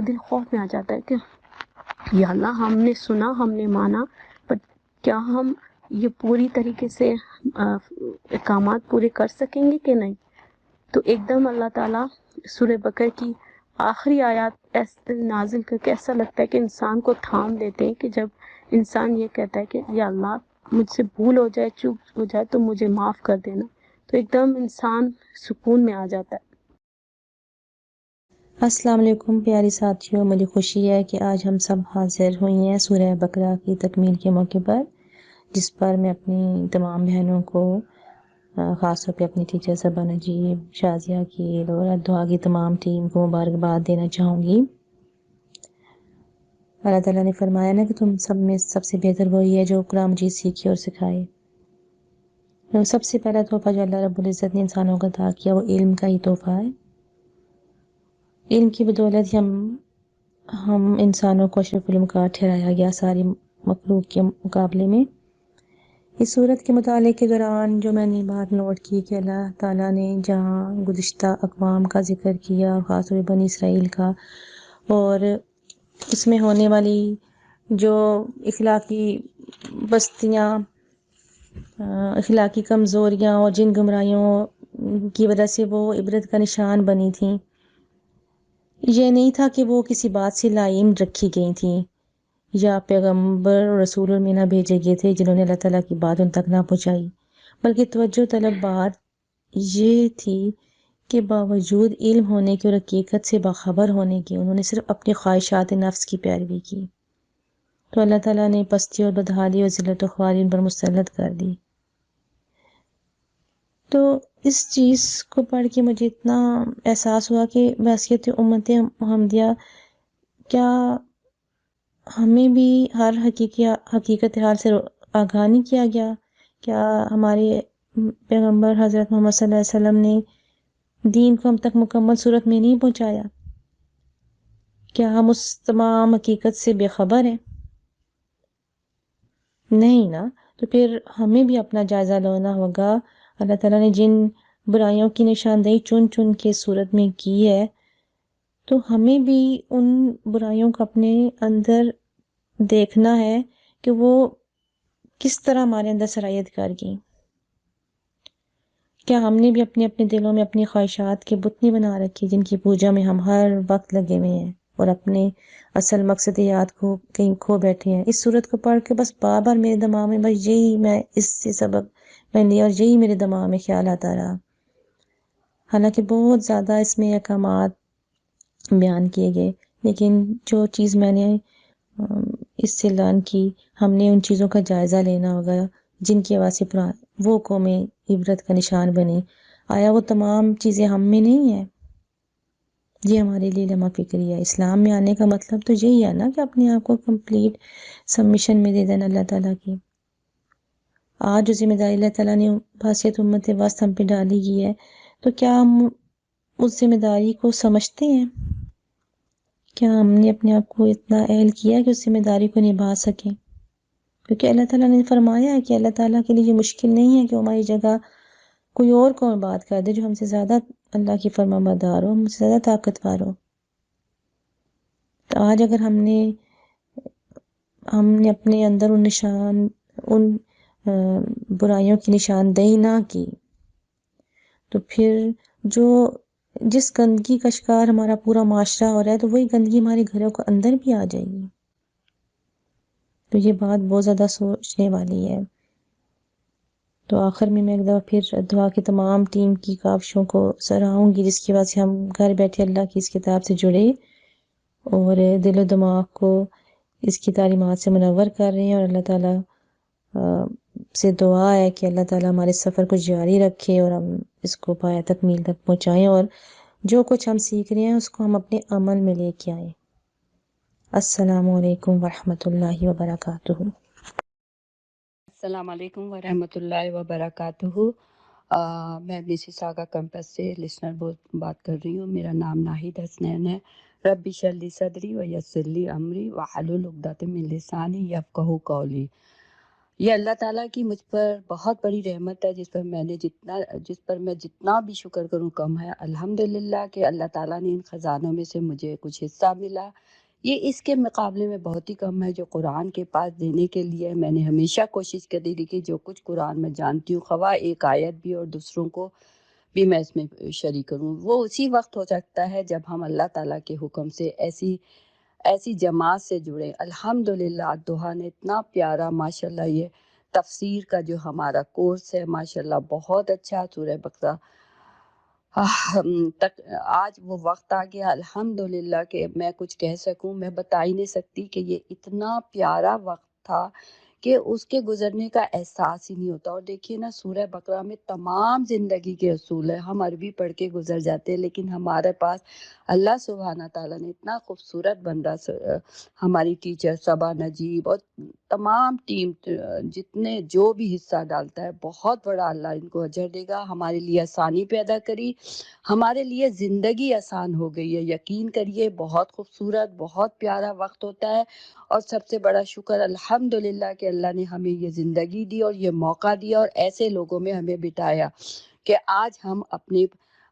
دل خوف میں آ جاتا ہے کہ یا اللہ ہم نے سنا، ہم نے مانا، پر کیا ہم یہ پوری طریقے سے احکامات پورے کر سکیں گے کہ نہیں۔ تو ایک دم اللہ تعالیٰ سورہ بقرہ کی آخری آیات نازل کر کے ایسا لگتا ہے کہ انسان کو تھام دیتے ہیں کہ جب انسان یہ کہتا ہے کہ یا اللہ مجھ سے بھول ہو جائے، چوک ہو جائے تو مجھے معاف کر دینا، تو ایک دم انسان سکون میں آ جاتا ہے۔ السلام علیکم پیاری ساتھیوں، مجھے خوشی ہے کہ آج ہم سب حاضر ہوئی ہیں سورہ بقرہ کی تکمیل کے موقع پر، جس پر میں اپنی تمام بہنوں کو، خاص طور پہ اپنی ٹیچر صبا نجیب، شازیہ کی اور دعا کی تمام ٹیم کو مبارکباد دینا چاہوں گی۔ اللہ تعالیٰ نے فرمایا نا کہ تم سب میں سب سے بہتر وہی ہے جو قرآن مجید سیکھے اور سکھائے۔ سب سے پہلا تحفہ جو اللہ رب العزت نے انسانوں کو عطا کیا وہ علم کا ہی تحفہ ہے۔ علم کی بدولت ہم انسانوں کو اشرف المخلوقات ٹھہرایا گیا ساری مخلوق کے مقابلے میں۔ اس صورت کے مطالعے کے دوران جو میں نے بات نوٹ کی کہ اللہ تعالیٰ نے جہاں گزشتہ اقوام کا ذکر کیا، خاص طور پہ بنی اسرائیل کا، اور اس میں ہونے والی جو اخلاقی بستیاں، اخلاقی کمزوریاں اور جن گمراہیوں کی وجہ سے وہ عبرت کا نشان بنی تھیں، یہ نہیں تھا کہ وہ کسی بات سے لاعلم رکھی گئی تھیں، یا پیغمبر رسول المینہ بھیجے گئے تھے جنہوں نے اللہ تعالیٰ کی بات ان تک نہ پہنچائی، بلکہ توجہ طلب بات یہ تھی کہ باوجود علم ہونے کے اور حقیقت سے باخبر ہونے کے انہوں نے صرف اپنی خواہشات نفس کی پیروی کی، تو اللہ تعالیٰ نے پستی اور بدحالی اور ذلت و خواری ان پر مسلط کر دی۔ تو اس چیز کو پڑھ کے مجھے اتنا احساس ہوا کہ بحیثیت امت محمدیہ کیا ہمیں بھی ہر حقیقت حال سے آگاہ نہیں کیا گیا؟ کیا ہمارے پیغمبر حضرت محمد صلی اللہ علیہ وسلم نے دین کو ہم تک مکمل صورت میں نہیں پہنچایا؟ کیا ہم اس تمام حقیقت سے بے خبر ہیں؟ نہیں نا، تو پھر ہمیں بھی اپنا جائزہ لینا ہوگا۔ اللہ تعالیٰ نے جن برائیوں کی نشاندہی چن چن کے صورت میں کی ہے، تو ہمیں بھی ان برائیوں کو اپنے اندر دیکھنا ہے کہ وہ کس طرح ہمارے اندر سرایت کر گئی۔ کیا ہم نے بھی اپنے اپنے دلوں میں اپنی خواہشات کے بت نہیں بنا رکھی جن کی پوجا میں ہم ہر وقت لگے ہوئے ہیں اور اپنے اصل مقصد یاد کو کہیں کھو بیٹھے ہیں؟ اس صورت کو پڑھ کے بس بار بار میرے دماغ میں بس یہی، میں اس سے سبق میں لیا اور یہی میرے دماغ میں خیال آتا رہا۔ حالانکہ بہت زیادہ اس میں احکامات بیان کیے گئے، لیکن جو چیز میں نے اس سے لرن کی، ہم نے ان چیزوں کا جائزہ لینا ہوگا جن کی وجہ سے وہ قومیں عبرت کا نشان بنی۔ آیا وہ تمام چیزیں ہم میں نہیں ہیں؟ یہ ہمارے لیے لمحہ فکری ہے۔ اسلام میں آنے کا مطلب تو یہی ہے نا کہ اپنے آپ کو کمپلیٹ سبمیشن میں دے دینا اللہ تعالیٰ کی۔ آج جو ذمہ داری اللہ تعالیٰ نے بحیثیت امت وسط ہم پہ ڈالی گئی ہے، تو کیا ہم اس ذمہ داری کو سمجھتے ہیں؟ کیا ہم نے اپنے آپ کو اتنا اہل کیا کہ اس ذمہ داری کو نبھا سکیں؟ کیونکہ اللہ تعالیٰ نے فرمایا ہے کہ اللہ تعالیٰ کے لیے یہ مشکل نہیں ہے کہ ہماری جگہ کوئی اور قوم بات کر دے جو ہم سے زیادہ اللہ کی فرما بردار ہو، ہم سے زیادہ طاقتور ہو۔ تو آج اگر ہم نے اپنے اندر ان برائیوں کی نشاندہی نہ کی، تو پھر جس گندگی کا شکار ہمارا پورا معاشرہ ہو رہا ہے، تو وہی گندگی ہمارے گھروں کے اندر بھی آ جائے گی۔ تو یہ بات بہت زیادہ سوچنے والی ہے۔ تو آخر میں ایک دفعہ پھر دعا کی تمام ٹیم کی کاوشوں کو سراہوں گی، جس کی وجہ سے ہم گھر بیٹھے اللہ کی اس کتاب سے جڑے اور دل و دماغ کو اس کی تعلیمات سے منور کر رہے ہیں، اور اللہ تعالیٰ سے دعا ہے کہ اللہ تعالیٰ ہمارے سفر کو جاری رکھے اور ہم اس کو پایہ تکمیل تک پہنچائیں، اور جو کچھ ہم سیکھ رہے ہیں اس کو ہم اپنے عمل میں لے کے آئیں۔ السلام علیکم ورحمۃ اللہ وبرکاتہ۔ السلام علیکم ورحمۃ اللہ وبرکاتہ۔ میں مسیساگا کیمپس سے لسنر بات کر رہی ہوں۔ میرا نام ناہید حسنین ہے۔ رب اشرح لی صدری ویسر لی امری واحلل عقدۃ من لسانی یفقہوا قولی۔ یہ اللہ تعالیٰ کی مجھ پر بہت بڑی رحمت ہے، جس پر میں جتنا بھی شکر کروں کم ہے۔ الحمدللہ کہ اللہ تعالیٰ نے ان خزانوں میں سے مجھے کچھ حصہ ملا، یہ اس کے مقابلے میں بہت ہی کم ہے جو قرآن کے پاس دینے کے لیے میں نے ہمیشہ کوشش کری تھی کہ جو کچھ قرآن میں جانتی ہوں، خواہ ایک آیت بھی اور دوسروں کو بھی میں اس میں شریک کروں۔ وہ اسی وقت ہو سکتا ہے جب ہم اللہ تعالیٰ کے حکم سے ایسی جماعت سے جڑے۔ الحمدللہ دوحہ نے اتنا پیارا، ماشاءاللہ یہ تفسیر کا جو ہمارا کورس ہے ماشاءاللہ بہت اچھا، سورہ بقرہ تک آج وہ وقت آ گیا الحمدللہ کہ میں کچھ کہہ سکوں۔ میں بتا ہی نہیں سکتی کہ یہ اتنا پیارا وقت تھا کہ اس کے گزرنے کا احساس ہی نہیں ہوتا۔ اور دیکھیے نا، سورہ بقرہ میں تمام زندگی کے اصول ہیں، ہم عربی پڑھ کے گزر جاتے ہیں، لیکن ہمارے پاس اللہ سبحانہ تعالیٰ نے اتنا خوبصورت بندہ، ہماری ٹیچر صبا نجیب اور تمام ٹیم جتنے جو بھی حصہ ڈالتا ہے، بہت بڑا اللہ ان کو اجر دے گا۔ ہمارے لیے آسانی پیدا کری، ہمارے لیے زندگی آسان ہو گئی ہے۔ یقین کریے بہت خوبصورت، بہت پیارا وقت ہوتا ہے، اور سب سے بڑا شکر الحمدللہ کہ اللہ نے ہمیں یہ زندگی دی اور یہ موقع دیا اور ایسے لوگوں میں ہمیں بٹھایا کہ آج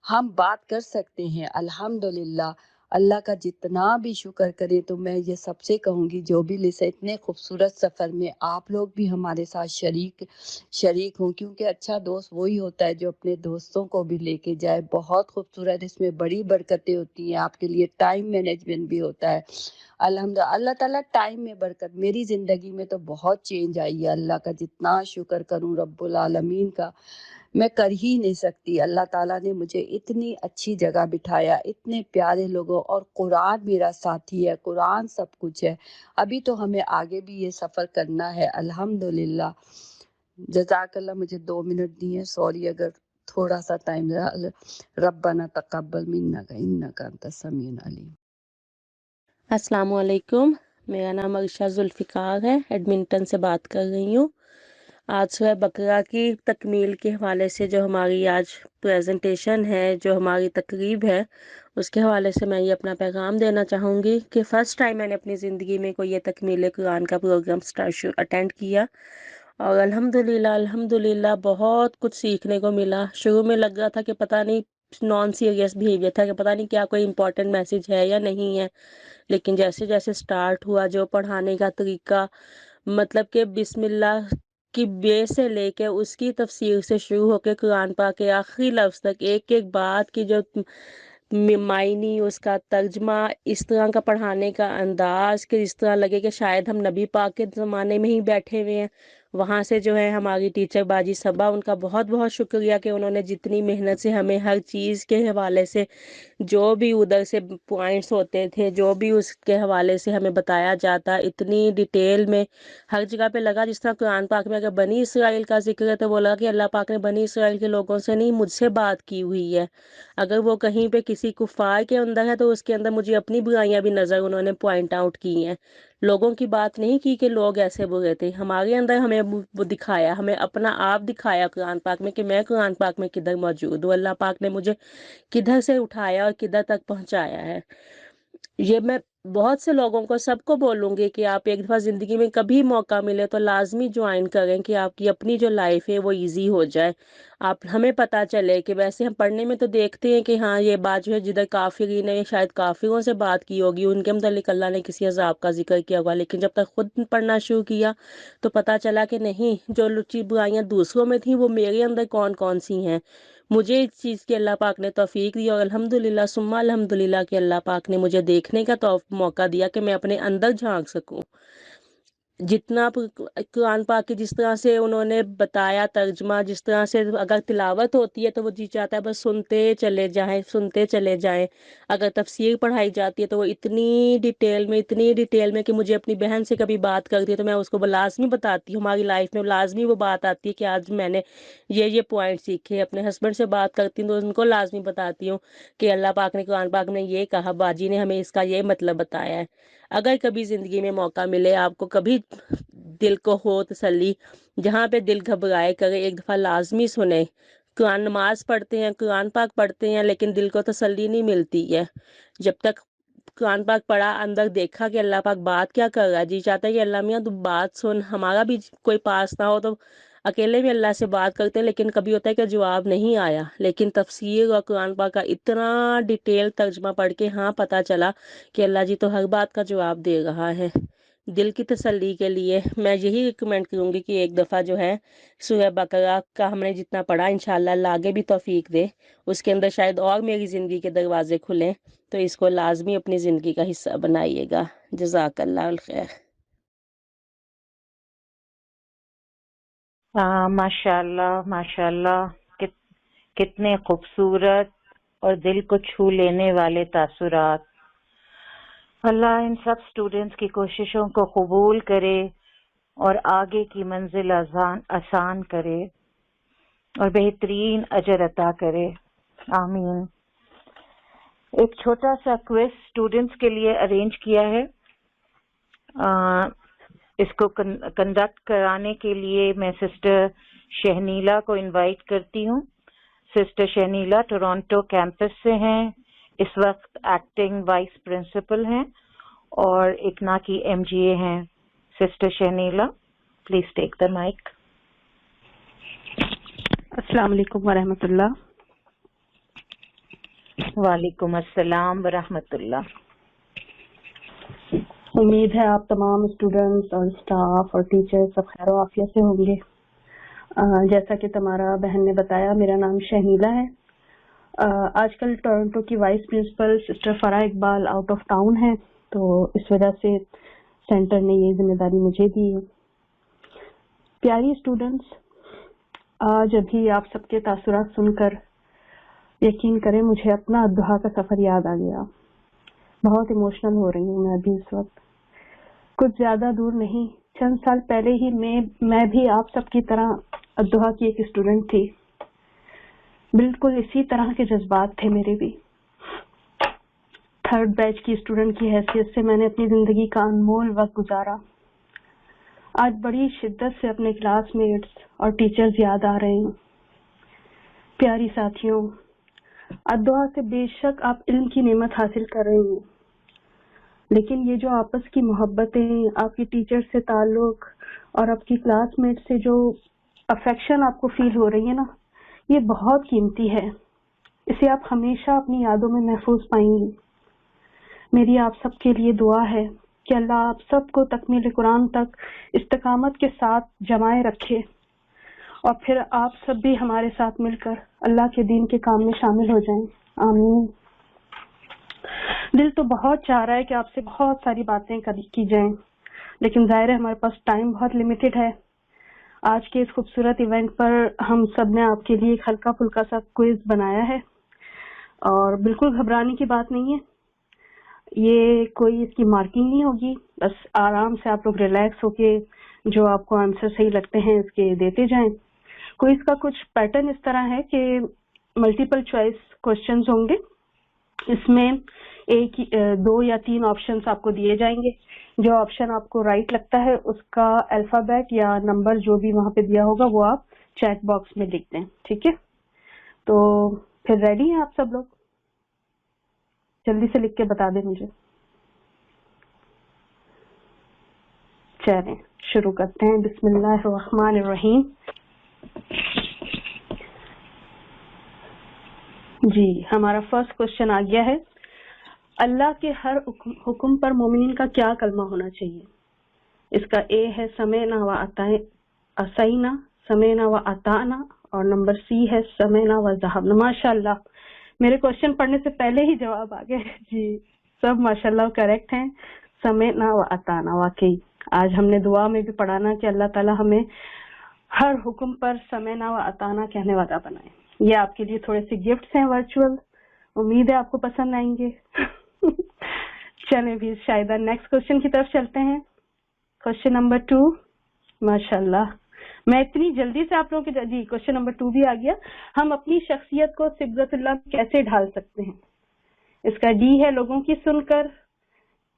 ہم بات کر سکتے ہیں۔ الحمدللہ اللہ کا جتنا بھی شکر کرے تو میں یہ سب سے کہوں گی، جو بھی اتنے خوبصورت سفر میں آپ لوگ بھی ہمارے ساتھ شریک ہوں، کیونکہ اچھا دوست وہی ہوتا ہے جو اپنے دوستوں کو بھی لے کے جائے۔ بہت خوبصورت، اس میں بڑی برکتیں ہوتی ہیں، آپ کے لیے ٹائم مینجمنٹ بھی ہوتا ہے۔ الحمدللہ اللہ تعالیٰ ٹائم میں برکت. میری زندگی میں تو بہت چینج آئی ہے. اللہ کا جتنا شکر کروں رب العالمین کا میں کر ہی نہیں سکتی. اللہ تعالیٰ نے مجھے اتنی اچھی جگہ بٹھایا, اتنے پیارے لوگوں, اور قرآن میرا ساتھی ہے, قرآن سب کچھ ہے. ابھی تو ہمیں آگے بھی یہ سفر کرنا ہے الحمدللہ. جزاک اللہ. مجھے 2 منٹ دیے, سوری اگر تھوڑا سا ٹائم رہا. ربنا تقبل منا انک انت السمیع العلیم. السلام علیکم. میرا نام عائشہ ذوالفقار ہے, ایڈمنٹن سے بات کر رہی ہوں. آج سورہ بقرہ کی تکمیل کے حوالے سے جو ہماری آج پریزنٹیشن ہے, جو ہماری تقریب ہے, اس کے حوالے سے میں یہ اپنا پیغام دینا چاہوں گی کہ فرسٹ ٹائم میں نے اپنی زندگی میں کوئی یہ تکمیل قرآن کا پروگرام اٹینڈ کیا, اور الحمدللہ بہت کچھ سیکھنے کو ملا. شروع میں لگ رہا تھا کہ پتہ نہیں نان سیریس بیہیویئر تھا, کہ پتہ نہیں کیا کوئی امپورٹنٹ میسج ہے یا نہیں ہے, لیکن جیسے جیسے سٹارٹ ہوا جو پڑھانے کا طریقہ, مطلب کہ بسم اللہ کی بے سے لے کے اس کی تفسیر سے شروع ہو کے قرآن پاک کے آخری لفظ تک ایک ایک بات کی جو معنی, اس کا ترجمہ, اس طرح کا پڑھانے کا انداز کہ اس طرح لگے کہ شاید ہم نبی پاک کے زمانے میں ہی بیٹھے ہوئے ہیں. وہاں سے جو ہے ہماری ٹیچر باجی صبا, ان کا بہت بہت شکریہ کہ انہوں نے جتنی محنت سے ہمیں ہر چیز کے حوالے سے جو بھی ادھر سے پوائنٹس ہوتے تھے, جو بھی اس کے حوالے سے ہمیں بتایا جاتا, اتنی ڈیٹیل میں ہر جگہ پہ لگا. جس طرح قرآن پاک میں اگر بنی اسرائیل کا ذکر ہے تو وہ لگا کہ اللہ پاک نے بنی اسرائیل کے لوگوں سے نہیں, مجھ سے بات کی ہوئی ہے. اگر وہ کہیں پہ کسی کفار کے اندر ہے تو اس کے اندر مجھے اپنی برائیاں بھی نظر انہوں نے پوائنٹ آؤٹ کی ہیں. لوگوں کی بات نہیں کی کہ لوگ ایسے برے تھے, ہمارے اندر ہمیں وہ دکھایا, ہمیں اپنا آپ دکھایا قرآن پاک میں کہ میں قرآن پاک میں کدھر موجود ہوں, اللہ پاک نے مجھے کدھر سے اٹھایا اور کدھر تک پہنچایا ہے. یہ میں بہت سے لوگوں کو سب کو بولوں گی کہ آپ ایک دفعہ زندگی میں کبھی موقع ملے تو لازمی جوائن کریں کہ آپ کی اپنی جو لائف ہے وہ ایزی ہو جائے. آپ ہمیں پتہ چلے کہ ویسے ہم پڑھنے میں تو دیکھتے ہیں کہ ہاں یہ بات جو ہے جدھر کافرین نے شاید کافروں سے بات کی ہوگی, ان کے متعلق اللہ نے کسی عذاب کا ذکر کیا ہوگا, لیکن جب تک خود پڑھنا شروع کیا تو پتہ چلا کہ نہیں, جو لچی برائیاں دوسروں میں تھیں وہ میرے اندر کون کون سی ہیں. مجھے اس چیز کی اللہ پاک نے توفیق دی, اور الحمدللہ ثم الحمدللہ کہ اللہ پاک نے مجھے دیکھنے کا موقع دیا کہ میں اپنے اندر جھانک سکوں. جتنا قرآن پاک کی جس طرح سے انہوں نے بتایا ترجمہ, جس طرح سے اگر تلاوت ہوتی ہے تو وہ جی چاہتا ہے بس سنتے چلے جائیں. اگر تفسیر پڑھائی جاتی ہے تو وہ اتنی ڈیٹیل میں کہ مجھے اپنی بہن سے کبھی بات کرتی ہے تو میں اس کو لازمی بتاتی ہوں, ہماری لائف میں لازمی وہ بات آتی ہے کہ آج میں نے یہ پوائنٹ سیکھے. اپنے ہسبینڈ سے بات کرتی ہوں تو ان کو لازمی بتاتی ہوں کہ اللہ پاک نے قرآن پاک میں یہ کہا, باجی نے ہمیں اس کا یہ مطلب بتایا ہے. اگر کبھی زندگی میں موقع ملے, آپ کو کبھی دل کو ہو تسلی, جہاں پہ دل گھبرائے کرے, ایک دفعہ لازمی سنیں. قرآن نماز پڑھتے ہیں, قرآن پاک پڑھتے ہیں, لیکن دل کو تسلی نہیں ملتی ہے. جب تک قرآن پاک پڑھا, اندر دیکھا کہ اللہ پاک بات کیا کر رہا ہے, جی چاہتا ہے کہ اللہ میاں تو بات سن. ہمارا بھی کوئی پاس نہ ہو تو اکیلے بھی اللہ سے بات کرتے ہیں, لیکن کبھی ہوتا ہے کہ جواب نہیں آیا. لیکن تفسیر اور قرآن پاک کا اتنا ڈیٹیل ترجمہ پڑھ کے ہاں پتہ چلا کہ اللہ جی تو ہر بات کا جواب دے رہا ہے. دل کی تسلی کے لیے میں یہی ریکمینڈ کروں گی کہ ایک دفعہ جو ہے سورہ بقرہ کا ہم نے جتنا پڑھا, انشاءاللہ اللہ آگے بھی توفیق دے, اس کے اندر شاید اور میری زندگی کے دروازے کھلیں, تو اس کو لازمی اپنی زندگی کا حصہ بنائیے گا. جزاک اللہ الخیر. ماشاء اللہ کتنے خوبصورت اور دل کو چھو لینے والے تاثرات. اللہ ان سب اسٹوڈینٹس کی کوششوں کو قبول کرے اور آگے کی منزل آسان کرے اور بہترین اجر عطا کرے. آمین. ایک چھوٹا سا کوئز اسٹوڈینٹس کے لیے ارینج کیا ہے. اس کو کنڈکٹ کرانے کے لیے میں سسٹر شہنیلا کو انوائٹ کرتی ہوں. سسٹر شہنیلا ٹورانٹو کیمپس سے ہیں, اس وقت ایکٹنگ وائس پرنسپل ہیں اور اکنا کی MGA ہیں. Sister Shehnila, please take the mic. السلام علیکم ورحمۃ اللہ. وعلیکم السلام ورحمۃ اللہ. امید ہے آپ تمام اسٹوڈنٹس اور اسٹاف اور ٹیچر سب خیر و عافیت سے ہوں گے. جیسا کہ تمہارا بہن نے بتایا, میرا نام شہنیلا ہے. آج کل ٹورنٹو کی vice principal sister Farah Iqbal out of town ہے, تو اس وجہ سے سینٹر نے یہ ذمہ داری مجھے دی ہے. پیاری اسٹوڈنٹس، آج ابھی آپ سب کے تاثرات سن کر یقین کریں مجھے اپنا الدحیٰ کا سفر یاد آ گیا. بہت ایموشنل ہو رہی ہوں میں ابھی اس وقت. کچھ زیادہ دور نہیں، چند سال پہلے ہی میں بھی آپ سب کی طرح الدحیٰ کی ایک اسٹوڈنٹ تھی. بالکل اسی طرح کے جذبات تھے میرے بھی. تھرڈ بیچ کی اسٹوڈنٹ کی حیثیت سے میں نے اپنی زندگی کا انمول وقت گزارا. آج بڑی شدت سے اپنے کلاس میٹس اور ٹیچرز یاد آ رہے ہیں. پیاری ساتھیوں، الدحیٰ سے بے شک آپ علم کی نعمت حاصل کر رہے ہیں، لیکن یہ جو آپس کی محبتیں، آپ کی ٹیچر سے تعلق اور آپ کی کلاس میٹ سے جو افیکشن آپ کو فیل ہو رہی ہے نا، یہ بہت قیمتی ہے. اسے آپ ہمیشہ اپنی یادوں میں محفوظ پائیں گی. میری آپ سب کے لیے دعا ہے کہ اللہ آپ سب کو تکمیل قرآن تک استقامت کے ساتھ جمائے رکھے، اور پھر آپ سب بھی ہمارے ساتھ مل کر اللہ کے دین کے کام میں شامل ہو جائیں. آمین. دل تو بہت چاہ رہا ہے کہ آپ سے بہت ساری باتیں کی جائیں، لیکن ظاہر ہے ہمارے پاس ٹائم بہت لمیٹڈ ہے. آج کے اس خوبصورت ایونٹ پر ہم سب نے آپ کے لیے ایک ہلکا پھلکا سا کوئز بنایا ہے، اور بالکل گھبرانے کی بات نہیں ہے. یہ کوئی اس کی مارکنگ نہیں ہوگی، بس آرام سے آپ لوگ ریلیکس ہو کے جو آپ کو آنسر صحیح لگتے ہیں اس کے دیتے جائیں. کوئی اس کا کچھ پیٹرن اس طرح ہے کہ ملٹیپل چوائس کوشچنز ہوں گے. اس میں دو یا تین آپشنز آپ کو دیے جائیں گے. جو آپشن آپ کو رائٹ لگتا ہے اس کا الفابیٹ یا نمبر جو بھی وہاں پہ دیا ہوگا وہ آپ چیٹ باکس میں لکھ دیں. ٹھیک ہے؟ تو پھر ریڈی ہیں آپ سب لوگ؟ جلدی سے لکھ کے بتا دیں مجھے. چلیں شروع کرتے ہیں. بسم اللہ الرحمن الرحیم. جی ہمارا فرسٹ کوشچن آ گیا ہے. اللہ کے ہر حکم پر مومنین کا کیا کلمہ ہونا چاہیے؟ اس کا اے ہے سمعنا و اسینا، سمعنا و اطعنا، اور نمبر سی ہے سمعنا و ذہبنا. ماشاء اللہ میرے کوشچن پڑھنے سے پہلے ہی جواب آ گئے. جی سب ماشاءاللہ کریکٹ ہیں. سمعنا و اطعنا. واقعی آج ہم نے دعا میں بھی پڑھا نا کہ اللہ تعالیٰ ہمیں ہر حکم پر سمعنا و اطعنا کہنے والا بنائے. یہ آپ کے لیے تھوڑے سے گفٹس ہیں ورچوئل، امید ہے آپ کو پسند آئیں گے. چلیں بھی شاہدہ نیکسٹ کوشچن کی طرف چلتے ہیں. Question number 2. ماشاءاللہ میں اتنی جلدی سے آپ لوگوں کے جی کوشچن نمبر 2 بھی آ گیا. ہم اپنی شخصیت کو صبغت اللہ میں کیسے ڈھال سکتے ہیں؟ اس کا ڈی ہے لوگوں کی سن کر،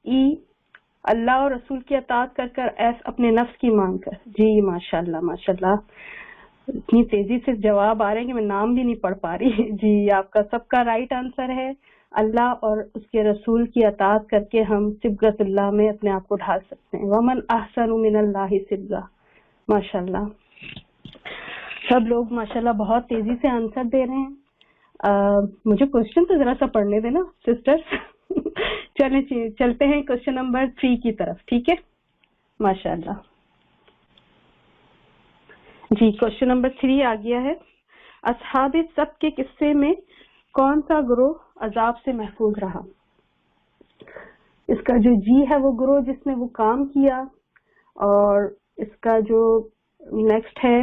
ای اللہ اور رسول کی اطاعت کر کر، ایس اپنے نفس کی مانگ کر. جی ماشاءاللہ ماشاءاللہ اتنی تیزی سے جواب آ رہے ہیں کہ میں نام بھی نہیں پڑھ پا رہی. جی آپ کا سب کا رائٹ آنسر ہے اللہ اور اس کے رسول کی اطاعت کر کے ہم صبغت اللہ میں اپنے آپ کو ڈھال سکتے ہیں. ومن احسن من اللہ صبغہ. ماشاءاللہ سب لوگ ماشاءاللہ بہت تیزی سے آنسر دے رہے ہیں. مجھے کوشچن تو ذرا سا پڑھنے دینا سسٹر. چلیں چلتے ہیں کوشچن نمبر 3 کی طرف. ٹھیک ہے ماشاءاللہ. جی کوشچن نمبر 3 آ گیا ہے. اصحاب سب کے قصے میں کون سا گروہ عذاب سے محفوظ رہا؟ اس کا جو جی ہے وہ گروہ جس نے وہ کام کیا، اور اس کا جو نیکسٹ ہے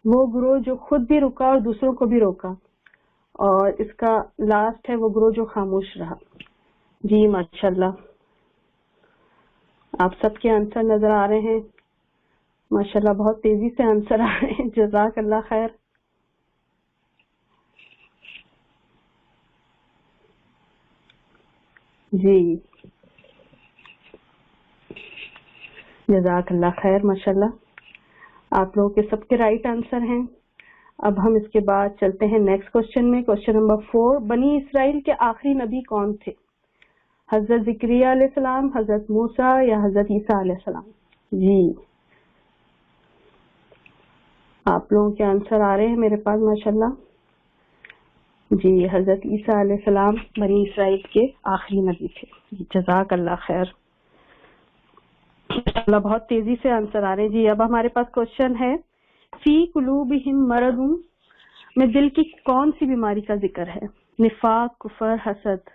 وہ گروہ جو خود بھی رکا اور دوسروں کو بھی روکا، اور اس کا لاسٹ ہے وہ گروہ جو خاموش رہا. جی ماشاءاللہ آپ سب کے آنسر نظر آ رہے ہیں. ماشاءاللہ بہت تیزی سے آنسر آ رہے ہیں. جزاک اللہ خیر. جی جزاک اللہ خیر. ماشاءاللہ آپ لوگوں کے سب کے رائٹ آنسر ہیں. اب ہم اس کے بعد چلتے ہیں نیکسٹ کوشچن میں. Question number 4. بنی اسرائیل کے آخری نبی کون تھے؟ حضرت زکریا علیہ السلام، حضرت موسیٰ یا حضرت عیسیٰ علیہ السلام؟ جی آپ لوگوں کے آنسر آ رہے ہیں میرے پاس ماشاءاللہ. جی حضرت عیسیٰ علیہ السلام بنی اسرائیل کے آخری نبی تھے. جزاک اللہ خیر. اللہ بہت تیزی سے آنسر آ رہے ہیں. جی اب ہمارے پاس کوشچن ہے فی قلوبہم مرض میں دل کی کون سی بیماری کا ذکر ہے؟ نفاق، کفر، حسد.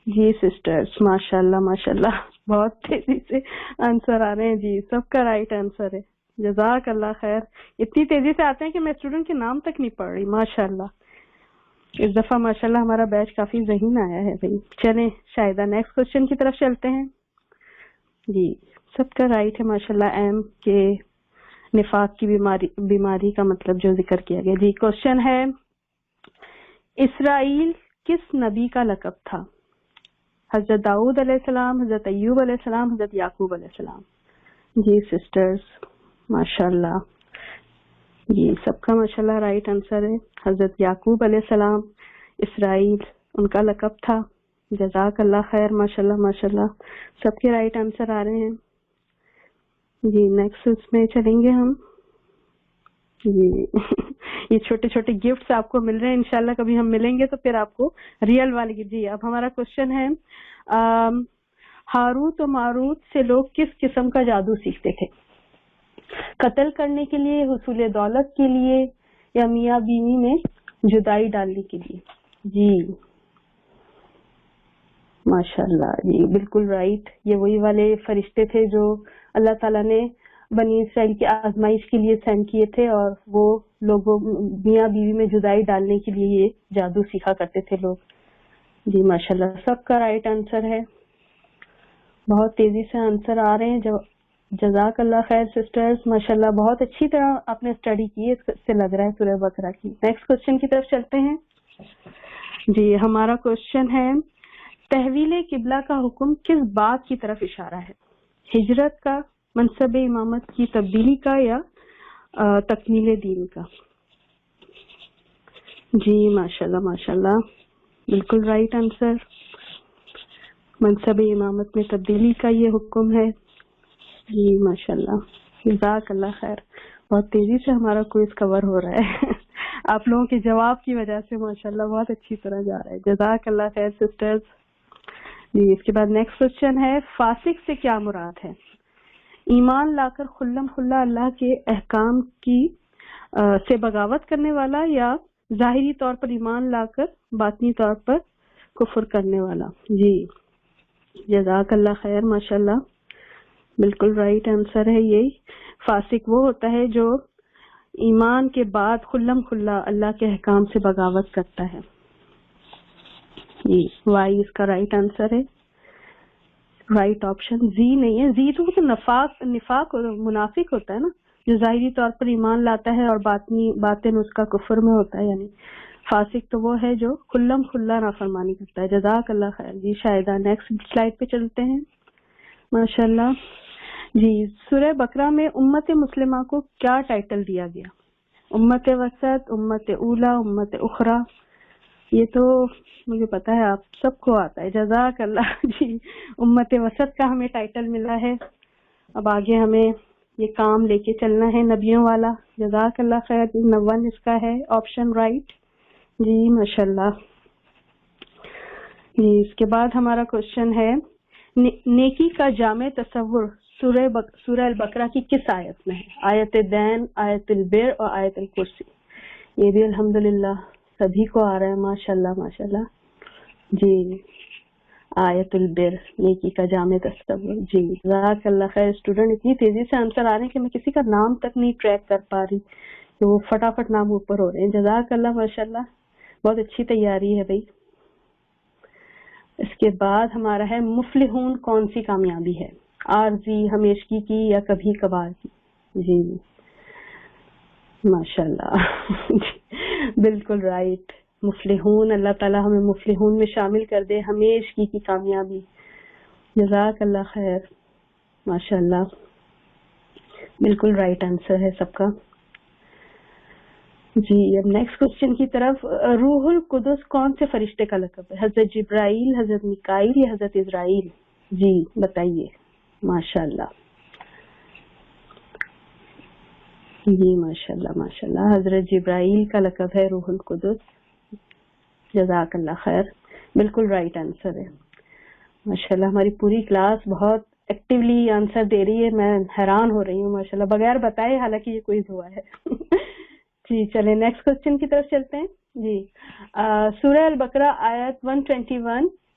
جی سسٹرز ماشاءاللہ ماشاءاللہ بہت تیزی سے آنسر آ رہے ہیں جی. سب کا رائٹ آنسر ہے. جزاک اللہ خیر. اتنی تیزی سے آتے ہیں کہ میں اسٹوڈنٹ کے نام تک نہیں پڑھ رہی. ماشاءاللہ اس دفعہ ماشاءاللہ ہمارا بیچ کافی ذہین آیا ہے بھائی. چلیں شاہدہ نیکسٹ کوشچن کی طرف چلتے ہیں. جی سب کا رائٹ ہے ماشاءاللہ. ایم کے نفاق کی بیماری کا مطلب جو ذکر کیا گیا. جی کوشچن ہے اسرائیل کس نبی کا لقب تھا؟ حضرت داؤد علیہ السلام، حضرت ایوب علیہ السلام، حضرت یعقوب علیہ السلام. جی سسٹرز ماشاءاللہ جی سب کا ماشاءاللہ رائٹ آنسر ہے. حضرت یعقوب علیہ السلام اسرائیل ان کا لقب تھا. جزاک اللہ خیر. ماشاءاللہ ماشاءاللہ سب کے رائٹ آنسر آ رہے ہیں. جی نیکسٹ اس میں چلیں گے ہم. جی یہ چھوٹے چھوٹے گفٹس آپ کو مل رہے ہیں. انشاءاللہ کبھی ہم ملیں گے تو پھر آپ کو ریئل والی گفٹ. جی اب ہمارا کوشچن ہے ہاروت و ماروت سے لوگ کس قسم کا جادو سیکھتے تھے؟ قتل کرنے کے لیے، حصول دولت کے لیے، یا میاں بیوی میں جدائی ڈالنے کے لیے؟ جی ماشاءاللہ جی بالکل رائٹ. یہ وہی والے فرشتے تھے جو اللہ تعالیٰ نے بنی اسرائیل کی آزمائش کے لیے سینڈ کیے تھے، اور وہ لوگوں میاں بیوی میں جدائی ڈالنے کے لیے یہ جادو سیکھا کرتے تھے لوگ. جی ماشاءاللہ سب کا رائٹ آنسر ہے. بہت تیزی سے آنسر آ رہے ہیں. جزاک اللہ خیر سسٹرز ماشاءاللہ بہت اچھی طرح آپ نے اسٹڈی کی ہے. اس سے لگ رہا ہے سورہ بقرہ کی. نیکسٹ کوشچن کی طرف چلتے ہیں. جی ہمارا کوشچن ہے تحویل قبلہ کا حکم کس بات کی طرف اشارہ ہے؟ ہجرت کا، منصب امامت کی تبدیلی کا، یا تکمیل دین کا؟ جی ماشاءاللہ ماشاءاللہ بالکل رائٹ آنسر. منصب امامت میں تبدیلی کا یہ حکم ہے. جی ماشاءاللہ جزاک اللہ خیر. بہت تیزی سے ہمارا کوئز کور ہو رہا ہے. آپ لوگوں کے جواب کی وجہ سے ماشاءاللہ بہت اچھی طرح جا رہا ہے. جزاک اللہ خیر سسٹرز. جی اس کے بعد نیکسٹ کوشچن ہے فاسق سے کیا مراد ہے؟ ایمان لا کر خلم خلا اللہ کے احکام کی سے بغاوت کرنے والا، یا ظاہری طور پر ایمان لا کر باطنی طور پر کفر کرنے والا؟ جی جزاک اللہ خیر ماشاءاللہ بالکل رائٹ آنسر ہے. یہی فاسق وہ ہوتا ہے جو ایمان کے بعد خلم خلا اللہ کے احکام سے بغاوت کرتا ہے. جی وائی اس کا رائٹ آنسر ہے. رائٹ آپشن زی نہیں ہے. زی تو نفاق منافق ہوتا ہے نا، جو ظاہری طور پر ایمان لاتا ہے اور باطن اس کا کفر میں ہوتا ہے. یعنی فاسق تو وہ ہے جو خلم خلا نافرمانی کرتا ہے. جزاک اللہ خیر. جی شاہدہ نیکسٹ سلائڈ پہ چلتے ہیں. ماشاءاللہ جی سورہ بقرہ میں امت مسلمہ کو کیا ٹائٹل دیا گیا؟ امت وسط، امت اولا، امت اخری. یہ تو مجھے پتا ہے آپ سب کو آتا ہے. جزاک اللہ. جی امت وسط کا ہمیں ٹائٹل ملا ہے. اب آگے ہمیں یہ کام لے کے چلنا ہے نبیوں والا. جزاک اللہ خیر. 91 اس کا ہے آپشن رائٹ. جی ماشاءاللہ. جی اس کے بعد ہمارا کوشچن ہے نیکی کا جامع تصور سورہ البقرہ کی کس آیت میں ہے؟ آیت دین، آیت البر اور آیت الکرسی. یہ بھی الحمدللہ سبھی کو آ رہا ہے. ماشاءاللہ ماشاءاللہ. جی آیت البر نیکی کا جامع تصور. جی جزاک اللہ خیر. اسٹوڈنٹ اتنی تیزی سے آنسر آ رہے ہیں کہ میں کسی کا نام تک نہیں ٹریک کر پا رہی کہ وہ فٹافٹ نام اوپر ہو رہے ہیں. جزاک اللہ ماشاءاللہ. بہت اچھی تیاری ہے بھائی. اس کے بعد ہمارا ہے مفلحون کون سی کامیابی ہے؟ عارضی، ہمیشگی کی، یا کبھی کبھار کی؟ جی ماشاءاللہ بالکل رائٹ. مفلحون، اللہ تعالیٰ ہمیں مفلحون میں شامل کر دے. ہمیشگی کی کامیابی. جزاک اللہ خیر ماشاءاللہ بالکل رائٹ آنسر ہے سب کا. جی اب نیکسٹ کوشچن کی طرف. روح القدس کون سے فرشتے کا لقب ہے؟ حضرت جبرائیل، حضرت میکائیل، یا حضرت اسرائیل؟ جی بتائیے. ماشاءاللہ. جی ماشاءاللہ ماشاءاللہ حضرت جبرائیل کا لقب ہے روح القدس. جزاک اللہ خیر. بالکل رائٹ آنسر ہے. ماشاءاللہ ہماری پوری کلاس بہت ایکٹیولی آنسر دے رہی ہے. میں حیران ہو رہی ہوں ماشاءاللہ بغیر بتائے، حالانکہ یہ کوئز ہوا ہے. جی چلیں نیکسٹ کوشچن کی طرف چلتے ہیں. جی سورہ البقرہ آیت 121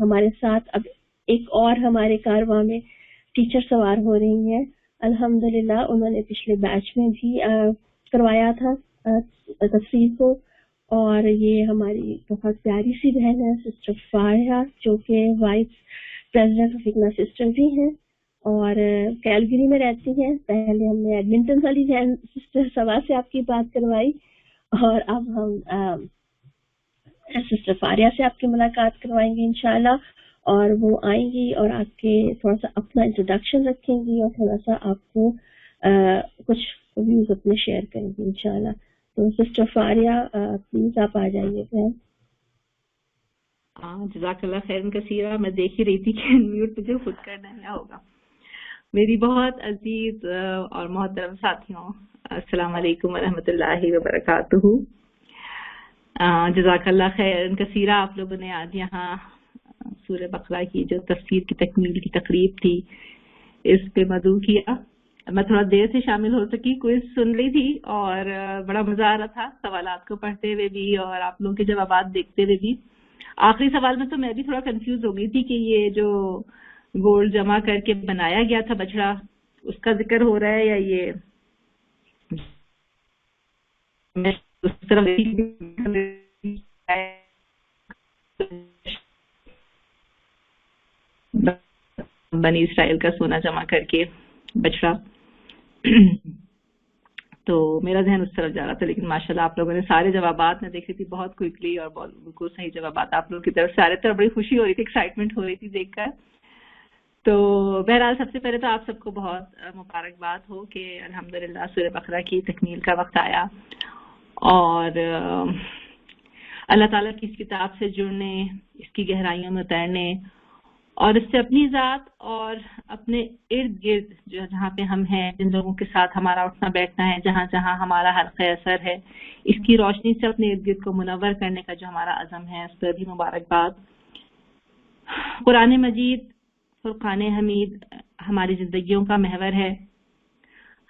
ہمارے ساتھ اب ایک اور ہمارے کارواں میں ٹیچر سوار ہو رہی ہیں. الحمدللہ انہوں نے پچھلے بیچ میں بھی کروایا تھا تفسیر کو, اور یہ ہماری بہت پیاری سی بہن ہے سسٹر فارحہ, جو کہ وائس پریزیڈنٹ آف اگنا سسٹر بھی ہیں اور کیلگری میں رہتی ہیں. پہلے ہم نے ایڈمنٹن والی بہن سسٹر سوا سے آپ کی بات کروائی, اور اب ہم سسٹر فاریہ سے آپ کی ملاقات کروائیں گے انشاءاللہ, اور وہ آئیں گی اور آپ کے تھوڑا سا اپنا انٹروڈکشن رکھیں گی اور تھوڑا سا آپ کو کچھ ویوز اپنے شیئر کریں گی انشاءاللہ. تو سسٹر فاریہ پلیز آپ آ جائیے بہن. جزاک اللہ خیر کثیرہ. میں دیکھ ہی رہی تھی کہ میوٹ مجھے خود کرنا کیا ہوگا. میری بہت عزیز اور محترم ساتھیوں, السلام علیکم ورحمۃ اللہ وبرکاتہ. جزاک اللہ خیر کثیرہ. آپ لوگوں نے آج یہاں سورہ بقرہ کی جو تفسیر کی تکمیل کی تقریب تھی اس پہ مدعو کیا. میں تھوڑا دیر سے شامل ہو سکی, کوئز سن رہی تھی اور بڑا مزہ آ رہا تھا سوالات کو پڑھتے ہوئے بھی اور آپ لوگوں کے جوابات دیکھتے ہوئے بھی. آخری سوال میں تو میں بھی تھوڑا کنفیوز ہو گئی تھی کہ یہ جو گولڈ جمع کر کے بنایا گیا تھا بچڑا, اس کا ذکر ہو رہا ہے یا یہ اس طرح بنی اسرائیل کا سونا جمع کر کے بچڑا. تو میرا ذہن اس طرف جا رہا تھا, لیکن ماشاءاللہ آپ لوگوں نے سارے جوابات میں دیکھ رہی تھی بہت کوئکلی اور بالکل صحیح جوابات آپ لوگوں کی طرف سے آ رہے تھے اور بڑی خوشی ہو رہی تھی, ایکسائٹمنٹ ہو رہی تھی دیکھ کر. تو بہرحال سب سے پہلے تو آپ سب کو بہت مبارکباد ہو کہ الحمدللہ سورہ بقرہ کی تکمیل کا وقت آیا اور اللہ تعالیٰ کی اس کتاب سے جڑنے, اس کی گہرائیوں میں اترنے اور اس سے اپنی ذات اور اپنے ارد گرد جو جہاں پہ ہم ہیں, جن لوگوں کے ساتھ ہمارا اٹھنا بیٹھنا ہے, جہاں جہاں ہمارا حلقہ اثر ہے, اس کی روشنی سے اپنے ارد گرد کو منور کرنے کا جو ہمارا عزم ہے, اس پر بھی مبارکباد. قرآن مجید فرقان حمید ہماری زندگیوں کا محور ہے.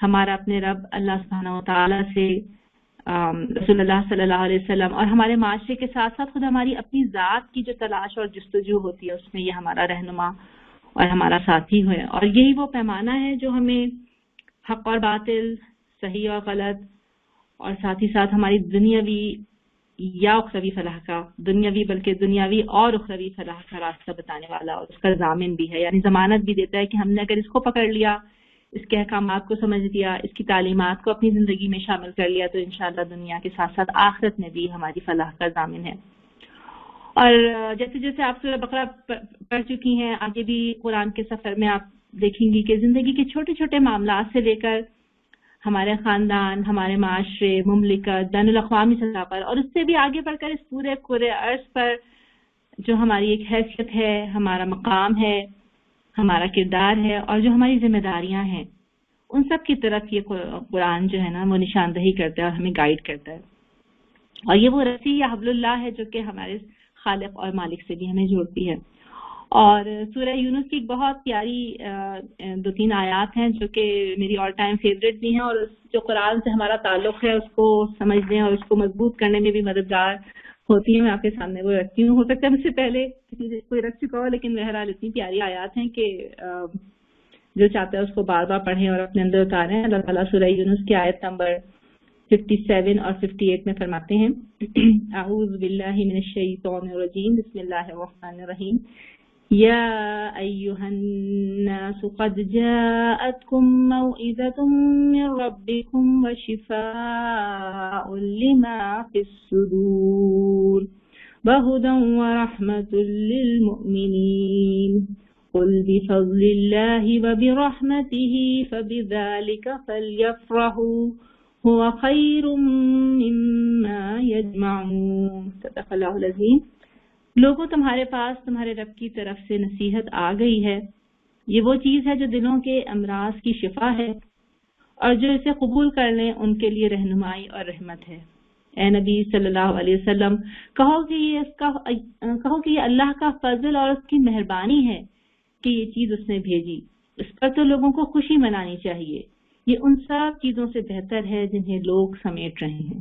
ہمارا اپنے رب اللہ سبحانہ و تعالیٰ سے, رسول اللہ صلی اللہ علیہ وسلم اور ہمارے معاشرے کے ساتھ ساتھ خود ہماری اپنی ذات کی جو تلاش اور جستجو ہوتی ہے, اس میں یہ ہمارا رہنما اور ہمارا ساتھی ہے. اور یہی وہ پیمانہ ہے جو ہمیں حق اور باطل, صحیح اور غلط, اور ساتھ ہی ساتھ ہماری دنیاوی یا اخروی فلاح کا, دنیاوی بلکہ دنیاوی اور اخروی فلاح کا راستہ بتانے والا اور اس کا ضامن بھی ہے. یعنی ضمانت بھی دیتا ہے کہ ہم نے اگر اس کو پکڑ لیا, اس کے احکامات کو سمجھ لیا, اس کی تعلیمات کو اپنی زندگی میں شامل کر لیا, تو انشاءاللہ دنیا کے ساتھ ساتھ آخرت میں بھی ہماری فلاح کا ضامن ہے. اور جیسے جیسے آپ سورہ بقرہ پڑھ چکی ہیں, آگے بھی قرآن کے سفر میں آپ دیکھیں گی کہ زندگی کے چھوٹے چھوٹے معاملات سے لے کر ہمارے خاندان, ہمارے معاشرے, مملکت, بین الاقوامی سطح پر, اور اس سے بھی آگے بڑھ کر اس پورے کرۂ ارض پر جو ہماری ایک حیثیت ہے, ہمارا مقام ہے, ہمارا کردار ہے اور جو ہماری ذمہ داریاں ہیں, ان سب کی طرف یہ قرآن جو ہے نا وہ نشاندہی کرتا ہے اور ہمیں گائیڈ کرتا ہے. اور یہ وہ رسی یا حبل اللہ ہے جو کہ ہمارے خالق اور مالک سے بھی ہمیں جوڑتی ہے. اور سورہ یونس کی ایک بہت پیاری 2-3 آیات ہیں جو کہ میری آل ٹائم فیوریٹ بھی ہیں, اور جو قرآن سے ہمارا تعلق ہے اس کو سمجھنے اور اس کو مضبوط کرنے میں بھی مددگار ہوتی ہیں. میں آپ کے سامنے وہ رکھتی ہوں. ہو سکتا ہے مجھ سے پہلے کوئی رکھ چکا ہو, لیکن بہرحال اتنی پیاری آیات ہیں کہ جو چاہتا ہے اس کو بار بار پڑھیں اور اپنے اندر اتاریں. اللہ تعالیٰ سورہ یونس کی آیت نمبر 57 اور 58 میں فرماتے ہیں, اعوذ باللہ من الشیطان الرجیم, بسم اللہ الرحمن الرحیم, یا ایہا الناس قد جاءتکم موعظۃ من ربکم وشفاء لما فی الصدور وہدی ورحمۃ للمؤمنین قل بفضل اللہ وبرحمتہ فبذلک فلیفرحوا هو خیر مما یجمعون. صدق اللہ العظیم. لوگوں تمہارے پاس تمہارے رب کی طرف سے نصیحت آ گئی ہے, یہ وہ چیز ہے جو دلوں کے امراض کی شفا ہے, اور جو اسے قبول کر لیں ان کے لیے رہنمائی اور رحمت ہے. اے نبی صلی اللہ علیہ وسلم, کہو کہ یہ اللہ کا فضل اور اس کی مہربانی ہے کہ یہ چیز اس نے بھیجی. اس پر تو لوگوں کو خوشی منانی چاہیے, یہ ان سب چیزوں سے بہتر ہے جنہیں لوگ سمیٹ رہے ہیں.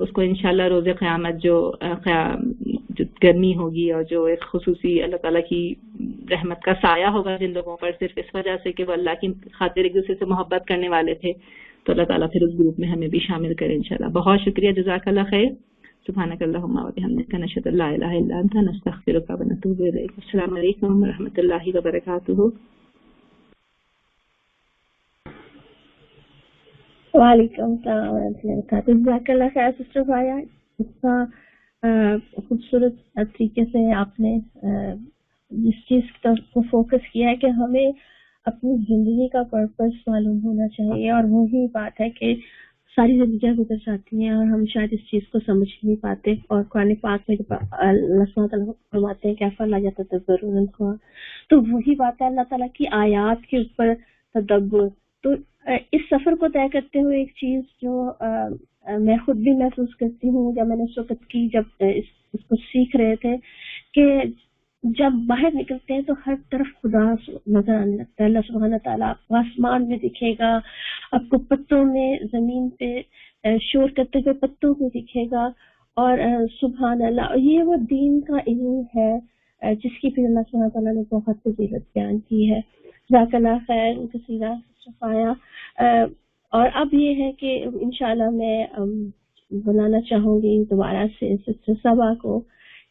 اس کو انشاءاللہ روز قیامت جو گرمی ہوگی اور جو ایک خصوصی اللہ تعالیٰ کی رحمت کا سایہ ہوگا جن لوگوں پر صرف اس وجہ سے کہ وہ اللہ کی خاطر ایک دوسرے سے محبت کرنے والے تھے، تو اللہ تعالیٰ پھر اس گروپ میں ہمیں بھی شامل کرے انشاءاللہ. بہت شکریہ، جزاک اللہ خیر. سبحانک اللہم و بحمدک، نشہد ان لا الہ الا انت، نستغفرک و نتوب الیک. السلام علیکم و رحمۃ اللہ وبرکاتہ. وعلیکم السلام ورحمۃ اللہ وبرکاتہ. جزاک اللہ خیر سسٹر بھایا، اتنا خوبصورت طریقے سے آپ نے جس چیز کو فوکس کیا ہے کہ ہمیں اپنی زندگی کا پرپس معلوم ہونا چاہیے، اور وہی بات ہے کہ ساری زندگیاں گزر جاتی ہیں اور ہم شاید اس چیز کو سمجھ نہیں پاتے. اور قرآن پاک میں اللہ سبحانہ وتعالیٰ فرماتے ہیں کہ افلا یتدبرون القرآن، تو وہی بات ہے اللہ تعالیٰ کی آیات کے اوپر تدبر. تو اس سفر کو طے کرتے ہوئے ایک چیز جو میں خود بھی محسوس کرتی ہوں جب میں نے اس وقت کی، جب اس کو سیکھ رہے تھے، کہ جب باہر نکلتے ہیں تو ہر طرف خدا نظر آنے لگتا ہے. اللہ سبحانہ تعالیٰ آپ کو آسمان میں دکھے گا، آپ کو پتوں میں زمین پہ شور کرتے ہوئے پتوں میں دکھے گا، اور سبحان اللہ، یہ وہ دین کا علم ہے جس کی پھر اللہ سبحانہ تعالیٰ نے بہت فضیلت بیان کی ہے. جزاک اللہ خیر کثیرہ صفایا. اور اب یہ ہے کہ انشاءاللہ میں بلانا چاہوں گی دوبارہ سے سسٹر صبا کو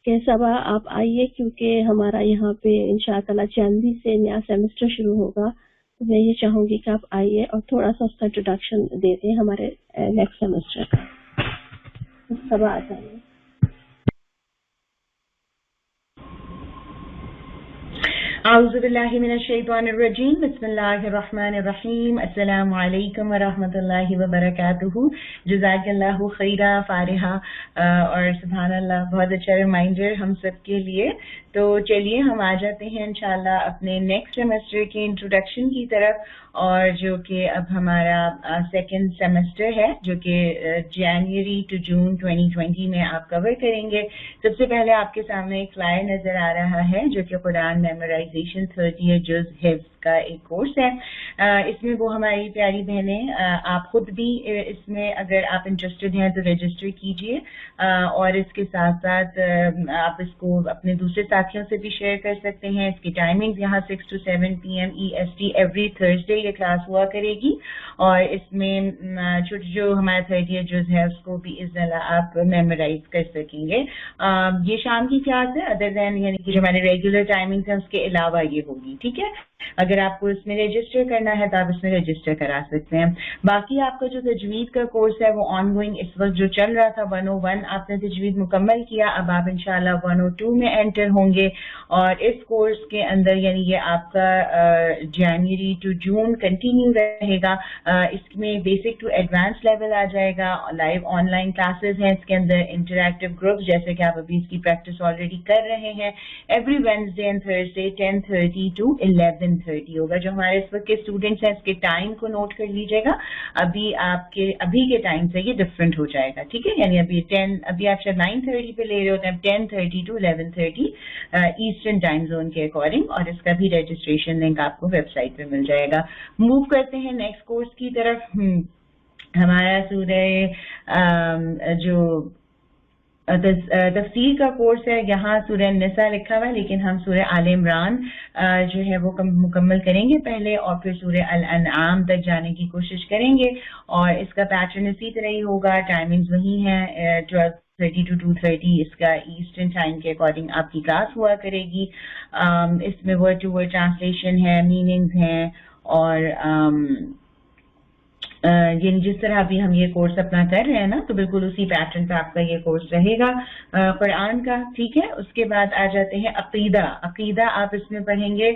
کہ صبا آپ آئیے، کیونکہ ہمارا یہاں پہ انشاءاللہ جنوری سے نیا سیمسٹر شروع ہوگا. میں یہ چاہوں گی کہ آپ آئیے اور تھوڑا سا اس کا انٹروڈکشن دے دیں ہمارے نیکسٹ سیمسٹر کا. صبا آ جائیے. اعوذ باللہ من الشیطان الرجیم، بسم اللہ الرحمن الرحیم. السلام علیکم ورحمۃ اللہ وبرکاتہ. جزاک اللہ خیرہ فارحہ. اور سبحان اللہ، بہت اچھا ریمائنڈر ہم سب کے لیے. تو چلیے ہم آ جاتے ہیں انشاءاللہ اپنے نیکسٹ سیمسٹر کے انٹروڈکشن کی طرف، اور جو کہ اب ہمارا سیکنڈ سیمسٹر ہے، جو کہ جنوری ٹو جون 2020 میں آپ کور کریں گے. سب سے پہلے آپ کے سامنے ایک فلائر نظر آ رہا ہے جو کہ قرآن میمورائزیشن 30 جز حفظ کا ایک کورس ہے. اس میں وہ ہماری پیاری بہنیں، آپ خود بھی اس میں اگر آپ انٹرسٹڈ ہیں تو رجسٹر کیجئے، اور اس کے ساتھ ساتھ آپ اس کو اپنے دوسرے ساتھیوں سے بھی شیئر کر سکتے ہیں. اس کی ٹائمنگ یہاں 6 to 7 PM EST every Thursday یہ کلاس ہوا کرے گی، اور اس میں چھوٹی جو ہمارا 30 جز ہے اس کو بھی اذن اللہ آپ میمورائز کر سکیں گے. یہ شام کی کلاس ہے، ادر دین یعنی کہ جو ہمارے ریگولر ٹائمنگ ہے اس کے علاوہ یہ ہوگی. ٹھیک ہے، اگر آپ کو اس میں رجسٹر کرنا ہے تو آپ اس میں رجسٹر کرا سکتے ہیں. باقی آپ کا جو تجوید کا کورس ہے وہ آن گوئنگ اس وقت جو چل رہا تھا 101 آپ نے تجوید مکمل کیا، اب آپ انشاءاللہ 102 میں انٹر ہوں گے. اور اس کورس کے اندر یعنی یہ آپ کا جنوری ٹو جون کنٹینیو رہے گا. اس میں بیسک ٹو ایڈوانس لیول آ جائے گا. لائیو آن لائن کلاسز ہیں اس کے اندر، انٹریکٹیو گروپس جیسے کہ آپ ابھی اس کی پریکٹس آلریڈی کر رہے ہیں. Every Wednesday and Thursday 10:30 to 11:30 ہوگا. جو ہمارے اس وقت کے اسٹوڈینٹس ہیں اس کے ٹائم کو نوٹ کر لیجیے گا. ابھی کے ٹائم سے یہ ڈفرینٹ ہو جائے گا. ٹھیک ہے، یعنی ابھی آپ شاید 9:30 پہ لے رہے ہوتے ہیں، 10:30 to 11:30 ایسٹرن ٹائم زون کے اکارڈنگ. اور اس کا بھی رجسٹریشن لنک آپ کو ویب سائٹ پہ مل جائے گا. موو کرتے ہیں نیکسٹ کورس کی طرف. ہمارا سورہ جو تفسیر کا کورس ہے، یہاں سورہ النساء لکھا ہوا ہے لیکن ہم سورہ آل عمران جو ہے وہ مکمل کریں گے پہلے، اور پھر سورہ الانعام تک جانے کی کوشش کریں گے. اور اس کا پیٹرن اسی طرح ہی ہوگا، ٹائمنگز وہی ہیں 12:30 to 2:30 اس کا ایسٹرن ٹائم کے اکارڈنگ آپ کی کلاس ہوا کرے گی. اس میں ورڈ ٹو ورڈ ٹرانسلیشن ہے، میننگز ہیں، اور یعنی جس طرح ابھی ہم یہ کورس اپنا کر رہے ہیں نا، تو بالکل اسی پیٹرن پہ آپ کا یہ کورس رہے گا قرآن کا. ٹھیک ہے، اس کے بعد آ جاتے ہیں عقیدہ آپ اس میں پڑھیں گے.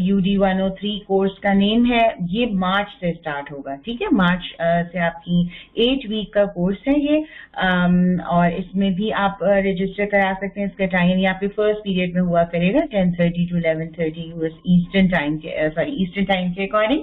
UD 103 کورس کا نیم ہے. یہ مارچ سے اسٹارٹ ہوگا. ٹھیک ہے، مارچ سے آپ کی 8 ویک کا کورس ہے یہ. اور اس میں بھی آپ رجسٹر کرا سکتے ہیں. اس کا ٹائم یعنی آپ کے فرسٹ پیریڈ میں ہوا کرے گا 10:30 to 11:30 ایسٹرن ٹائم کے according.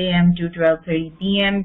AM to 12:30 PM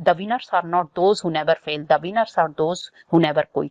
The winners are not those who never fail, the winners are those who never quit.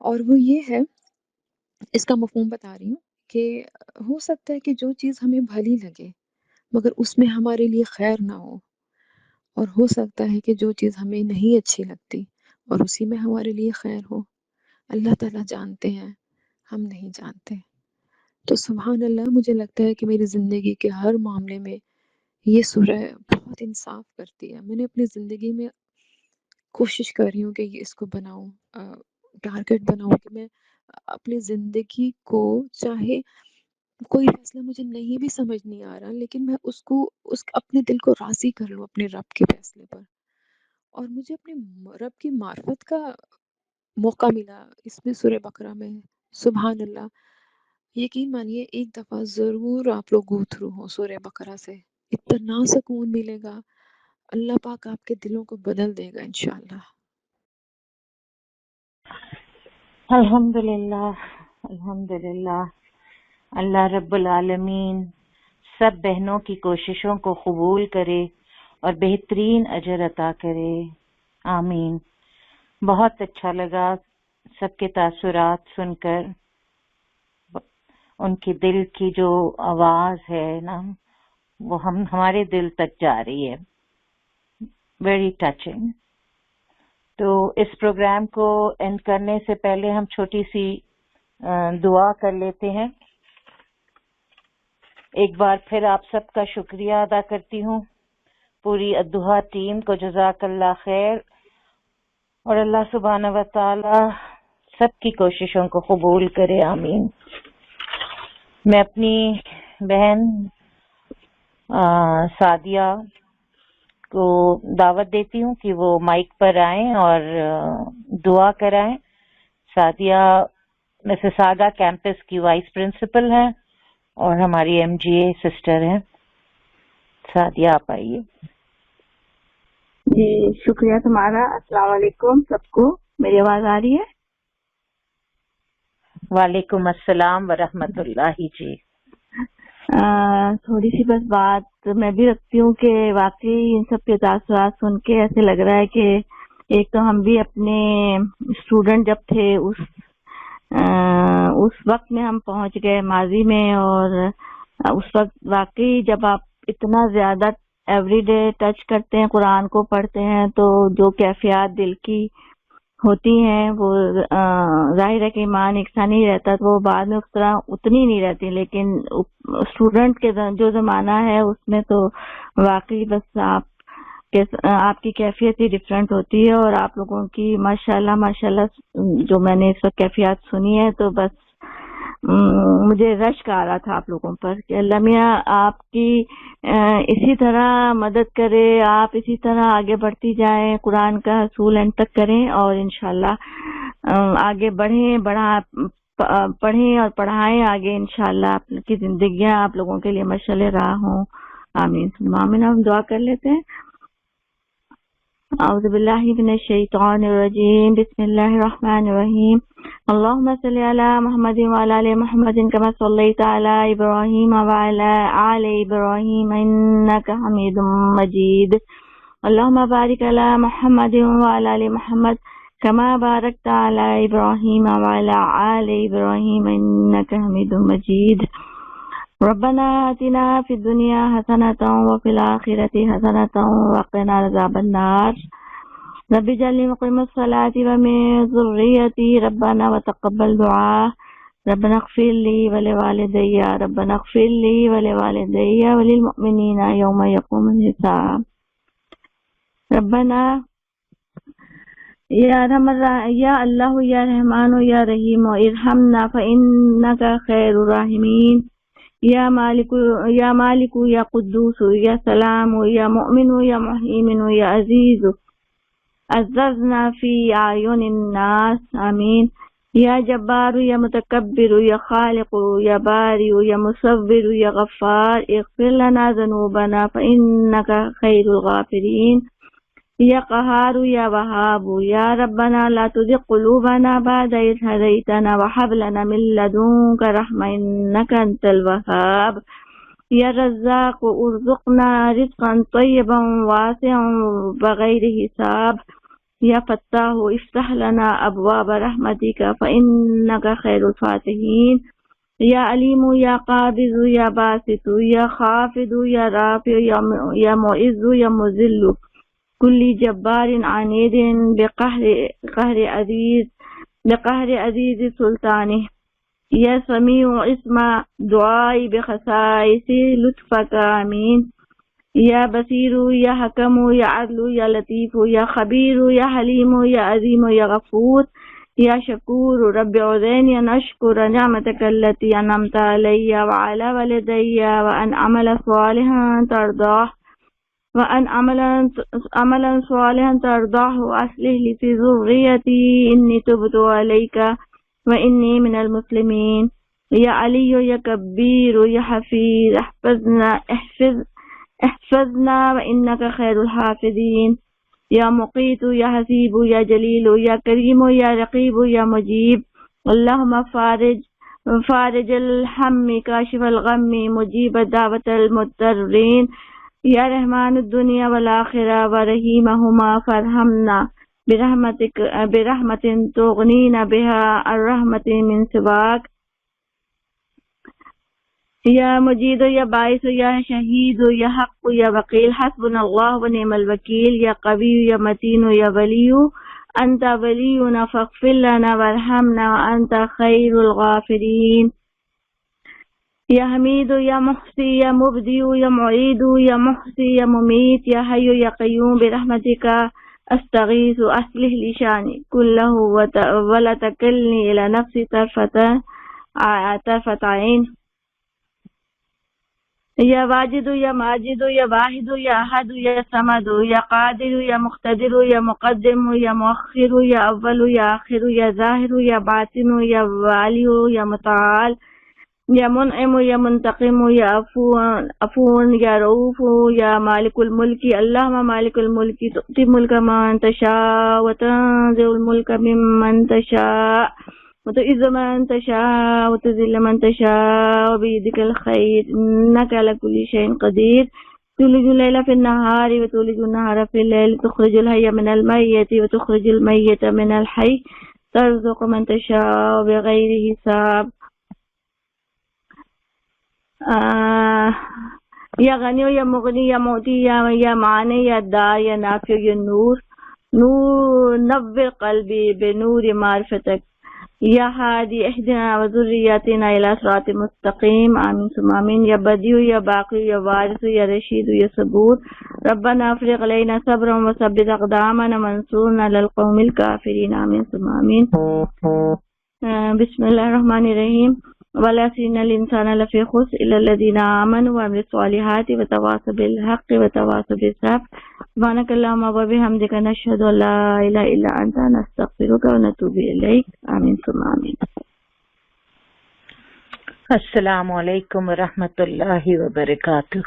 اور وہ یہ ہے، اس کا مفہوم بتا رہی ہوں کہ ہو سکتا ہے کہ جو چیز ہمیں بھلی لگے مگر اس میں ہمارے لیے خیر نہ ہو، اور ہو سکتا ہے کہ جو چیز ہمیں نہیں اچھی لگتی اور اسی میں ہمارے لیے خیر ہو۔ اللہ تعالیٰ جانتے ہیں، ہم نہیں جانتے۔ تو سبحان اللہ، مجھے لگتا ہے کہ میری زندگی کے ہر معاملے میں یہ سورہ بہت انصاف کرتی ہے۔ میں نے اپنی زندگی میں کوشش کر رہی ہوں کہ یہ اس کو بناؤں، ٹارگٹ بناؤں کہ میں اپنی زندگی کو، چاہے کوئی فیصلہ مجھے نہیں بھی سمجھ نہیں آ رہا، لیکن میں اس اپنے دل کو راضی کر لوں اپنے رب کے فیصلے پر، اور مجھے اپنے رب کی معرفت کا موقع ملا اس میں سورہ بقرہ میں۔ سبحان اللہ، یقین مانیے ایک دفعہ ضرور آپ لوگ گو تھرو ہو سورہ بقرہ سے، اتنا سکون ملے گا، اللہ پاک آپ کے دلوں کو بدل دے گا انشاءاللہ۔ الحمدللہ، الحمدللہ۔ اللہ رب العالمین سب بہنوں کی کوششوں کو قبول کرے اور بہترین اجر عطا کرے، آمین۔ بہت اچھا لگا سب کے تاثرات سن کر، ان کی دل کی جو آواز ہے نا وہ ہمارے دل تک جا رہی ہے، ویری ٹچنگ۔ تو اس پروگرام کو اینڈ کرنے سے پہلے ہم چھوٹی سی دعا کر لیتے ہیں۔ ایک بار پھر آپ سب کا شکریہ ادا کرتی ہوں، پوری الدحا ٹیم کو جزاک اللہ خیر، اور اللہ سبحانہ و تعالی سب کی کوششوں کو قبول کرے، آمین۔ میں اپنی بہن سعدیہ کو دعوت دیتی ہوں کہ وہ مائک پر آئیں اور دعا کرائیں۔ سعدیہ مسیساگا کیمپس کی وائس پرنسپل ہیں اور ہماری ایم جی اے سسٹر ہیں۔ سعدیہ آپ آئیے۔ جی شکریہ تمہارا۔ السلام علیکم سب کو، میری آواز آ رہی ہے؟ وعلیکم السلام ورحمۃ اللہ۔ جی تھوڑی سی بس بات میں بھی رکھتی ہوں کہ واقعی ان سب کے تاثرات سن کے ایسے لگ رہا ہے کہ ایک تو ہم بھی اپنے اسٹوڈنٹ جب تھے اس وقت میں ہم پہنچ گئے ماضی میں، اور اس وقت واقعی جب آپ اتنا زیادہ ایوری ڈے ٹچ کرتے ہیں، قرآن کو پڑھتے ہیں، تو جو کیفیات دل کی ہوتی ہیں وہ ظاہر ہے کہ ایمان یکساں نہیں رہتا، تو وہ بعد میں اس طرح اتنی نہیں رہتی، لیکن اسٹوڈنٹ کے جو زمانہ ہے اس میں تو واقعی بس آپ کی کیفیت ہی ڈفرینٹ ہوتی ہے، اور آپ لوگوں کی ماشاءاللہ جو میں نے اس وقت کیفیات سنی ہے تو بس مجھے رشک آ رہا تھا آپ لوگوں پر کہ اللہ میاں آپ کی اسی طرح مدد کرے، آپ اسی طرح آگے بڑھتی جائیں، قرآن کا حصول اینڈ تک کریں، اور انشاءاللہ آگے پڑھیں اور پڑھائیں آگے، انشاءاللہ آپ کی زندگیاں آپ لوگوں کے لیے مشعل راہ ہوں، آمین ثم آمین۔ ہم دعا کر لیتے ہیں۔ اعوذ باللہ من الشیطان الرجیم، بسم اللہ الرحمن الرحیم۔ اللہم صلی علی محمد وعلی آل محمد کما صلیت علی ابراہیم وعلی آل ابراہیم انک حمید مجید۔ اللہم بارک علی محمد وعلی آل محمد کما بارکت علی ابراہیم وعلی آل ابراہیم انک حمید مجید۔ ربنا آتنا فی الدنیا حسنۃ وفی الآخرۃ حسنۃ وقنا عذاب النار۔ رب اجعلنی مقیم الصلاۃ ومن ذریتی ربنا وتقبل دعاء۔ ربنا اغفر لی ولوالدی، ربنا اغفر لی ولوالدی وللمؤمنین یوم یقوم الحساب۔ ربنا یا اللہ یا رحمان یا رحیم ارحمنا فإنک خیر الراحمین۔ یا مالک یا قدوس یا سلام یا مؤمن یا محیمن یا عزیز عززنا فی اعین الناس، آمین۔ یا جبار یا متکبر یا خالق یا باری یا مصور یا غفار، اغفر لنا ذنوبنا فإنک خیر الغافرین۔ یا قہار یا وہاب یا ربنا لا تزغ قلوبنا بعد اذ ہدیتنا وہب لنا من لدنک رحمۃ انک انت الوہاب۔ یا رزاق ارزقنا رزقا طیبا واسعا بغیر حساب۔ یا فتاح افتح لنا ابواب رحمتک فانک خیر الفاتحین، یا علیم یا قابض یا باسط یا خافض یا رافع یا معز یا مذل کل جبار عنید بقہر عزیز سلطانہ، یا سمیع اسمع دعائی بخصائص لطفک آمین، یا بصیر یا حکم یا عدل یا لطیف یا خبیر یا حلیم یا عظیم یا غفور یا شکور رب عزین ان اشکر نعمتک التی انعمت علی وعلی والدی وان اعمل صالحا ترضاه واصلح لی فی ذریتی انی تبت علیک وانی من المسلمین، یا علی یا کبیر یا حفیظ احفظنا وانک خیر الحافظین، یا مقیت یا حسیب یا جلیل یا کریم یا رقیب یا مجیب، اللہم فارج الہم کاشف الغم مجیب دعوت المضطرین، یا رحمان الدنیا والآخرہ ورحیمہما فارحمنا برحمت تغنینا بها الرحمت من سواک، یا مجید یا باعث یا شہید یا حق یا وکیل حسبنا اللہ ونعم الوکیل، یا قوی یا متین یا ولی انت ولینا فاغفر لنا وارحمنا وانت خیر الغافرین، یا حمید یا محصی یا مبدی یا معید یا محصی یا ممیت، یا حی یا قیوم برحمتک استغیث اصلح لی شانی کلہ ولا تکلنی الی نفسی طرفت عین، یا واجد یا ماجد یا واحد یا احد یا صمد یا قادر یا مقتدر یا مقدم یا مؤخر یا اول یا آخر یا ظاہر یا باطن یا والی یا متعال یا منعم یا منتقم یا عفو یا رؤوف یا مالک الملک، اللہم مالک الملک تؤتی الملک من تشاء وتنزع الملک ممن تشاء وتعز من تشاء وتذل من تشاء بيدك الخير إنك على كل شيء قدير، تولج الليل في النهار وتولج النهار في الليل، تخرج الحي من الميت وتخرج الميت من الحي، ترزق من تشاء بغير حساب، یا غنی یا مغنی یا معطی یا معنی یا دار یا نافع یا نور نور قلبی بنور معرفتک، یا ہادی اہدنا وذریاتنا الی صراط مستقیم، آمین ثم آمین، یا بدیع یا باقی یا وارث یا رشید یا صبور، ربنا افرغ علینا صبرا وثبت اقدامنا وانصرنا علی القوم الکافرین، آمین ثم آمین۔ بسم اللہ الرحمن الرحیم، والعصر ان الانسان لفی خسر الا الذین آمنوا وعملوا الصالحات وتواصوا بالحق وتواصوا بالصبر، سبحانک اللہم وبحمدک نشہد ان لا الہ الا انت نستغفرک ونتوب الیک، آمین ثم آمین۔ السلام علیکم ورحمۃ اللہ وبرکاتہ۔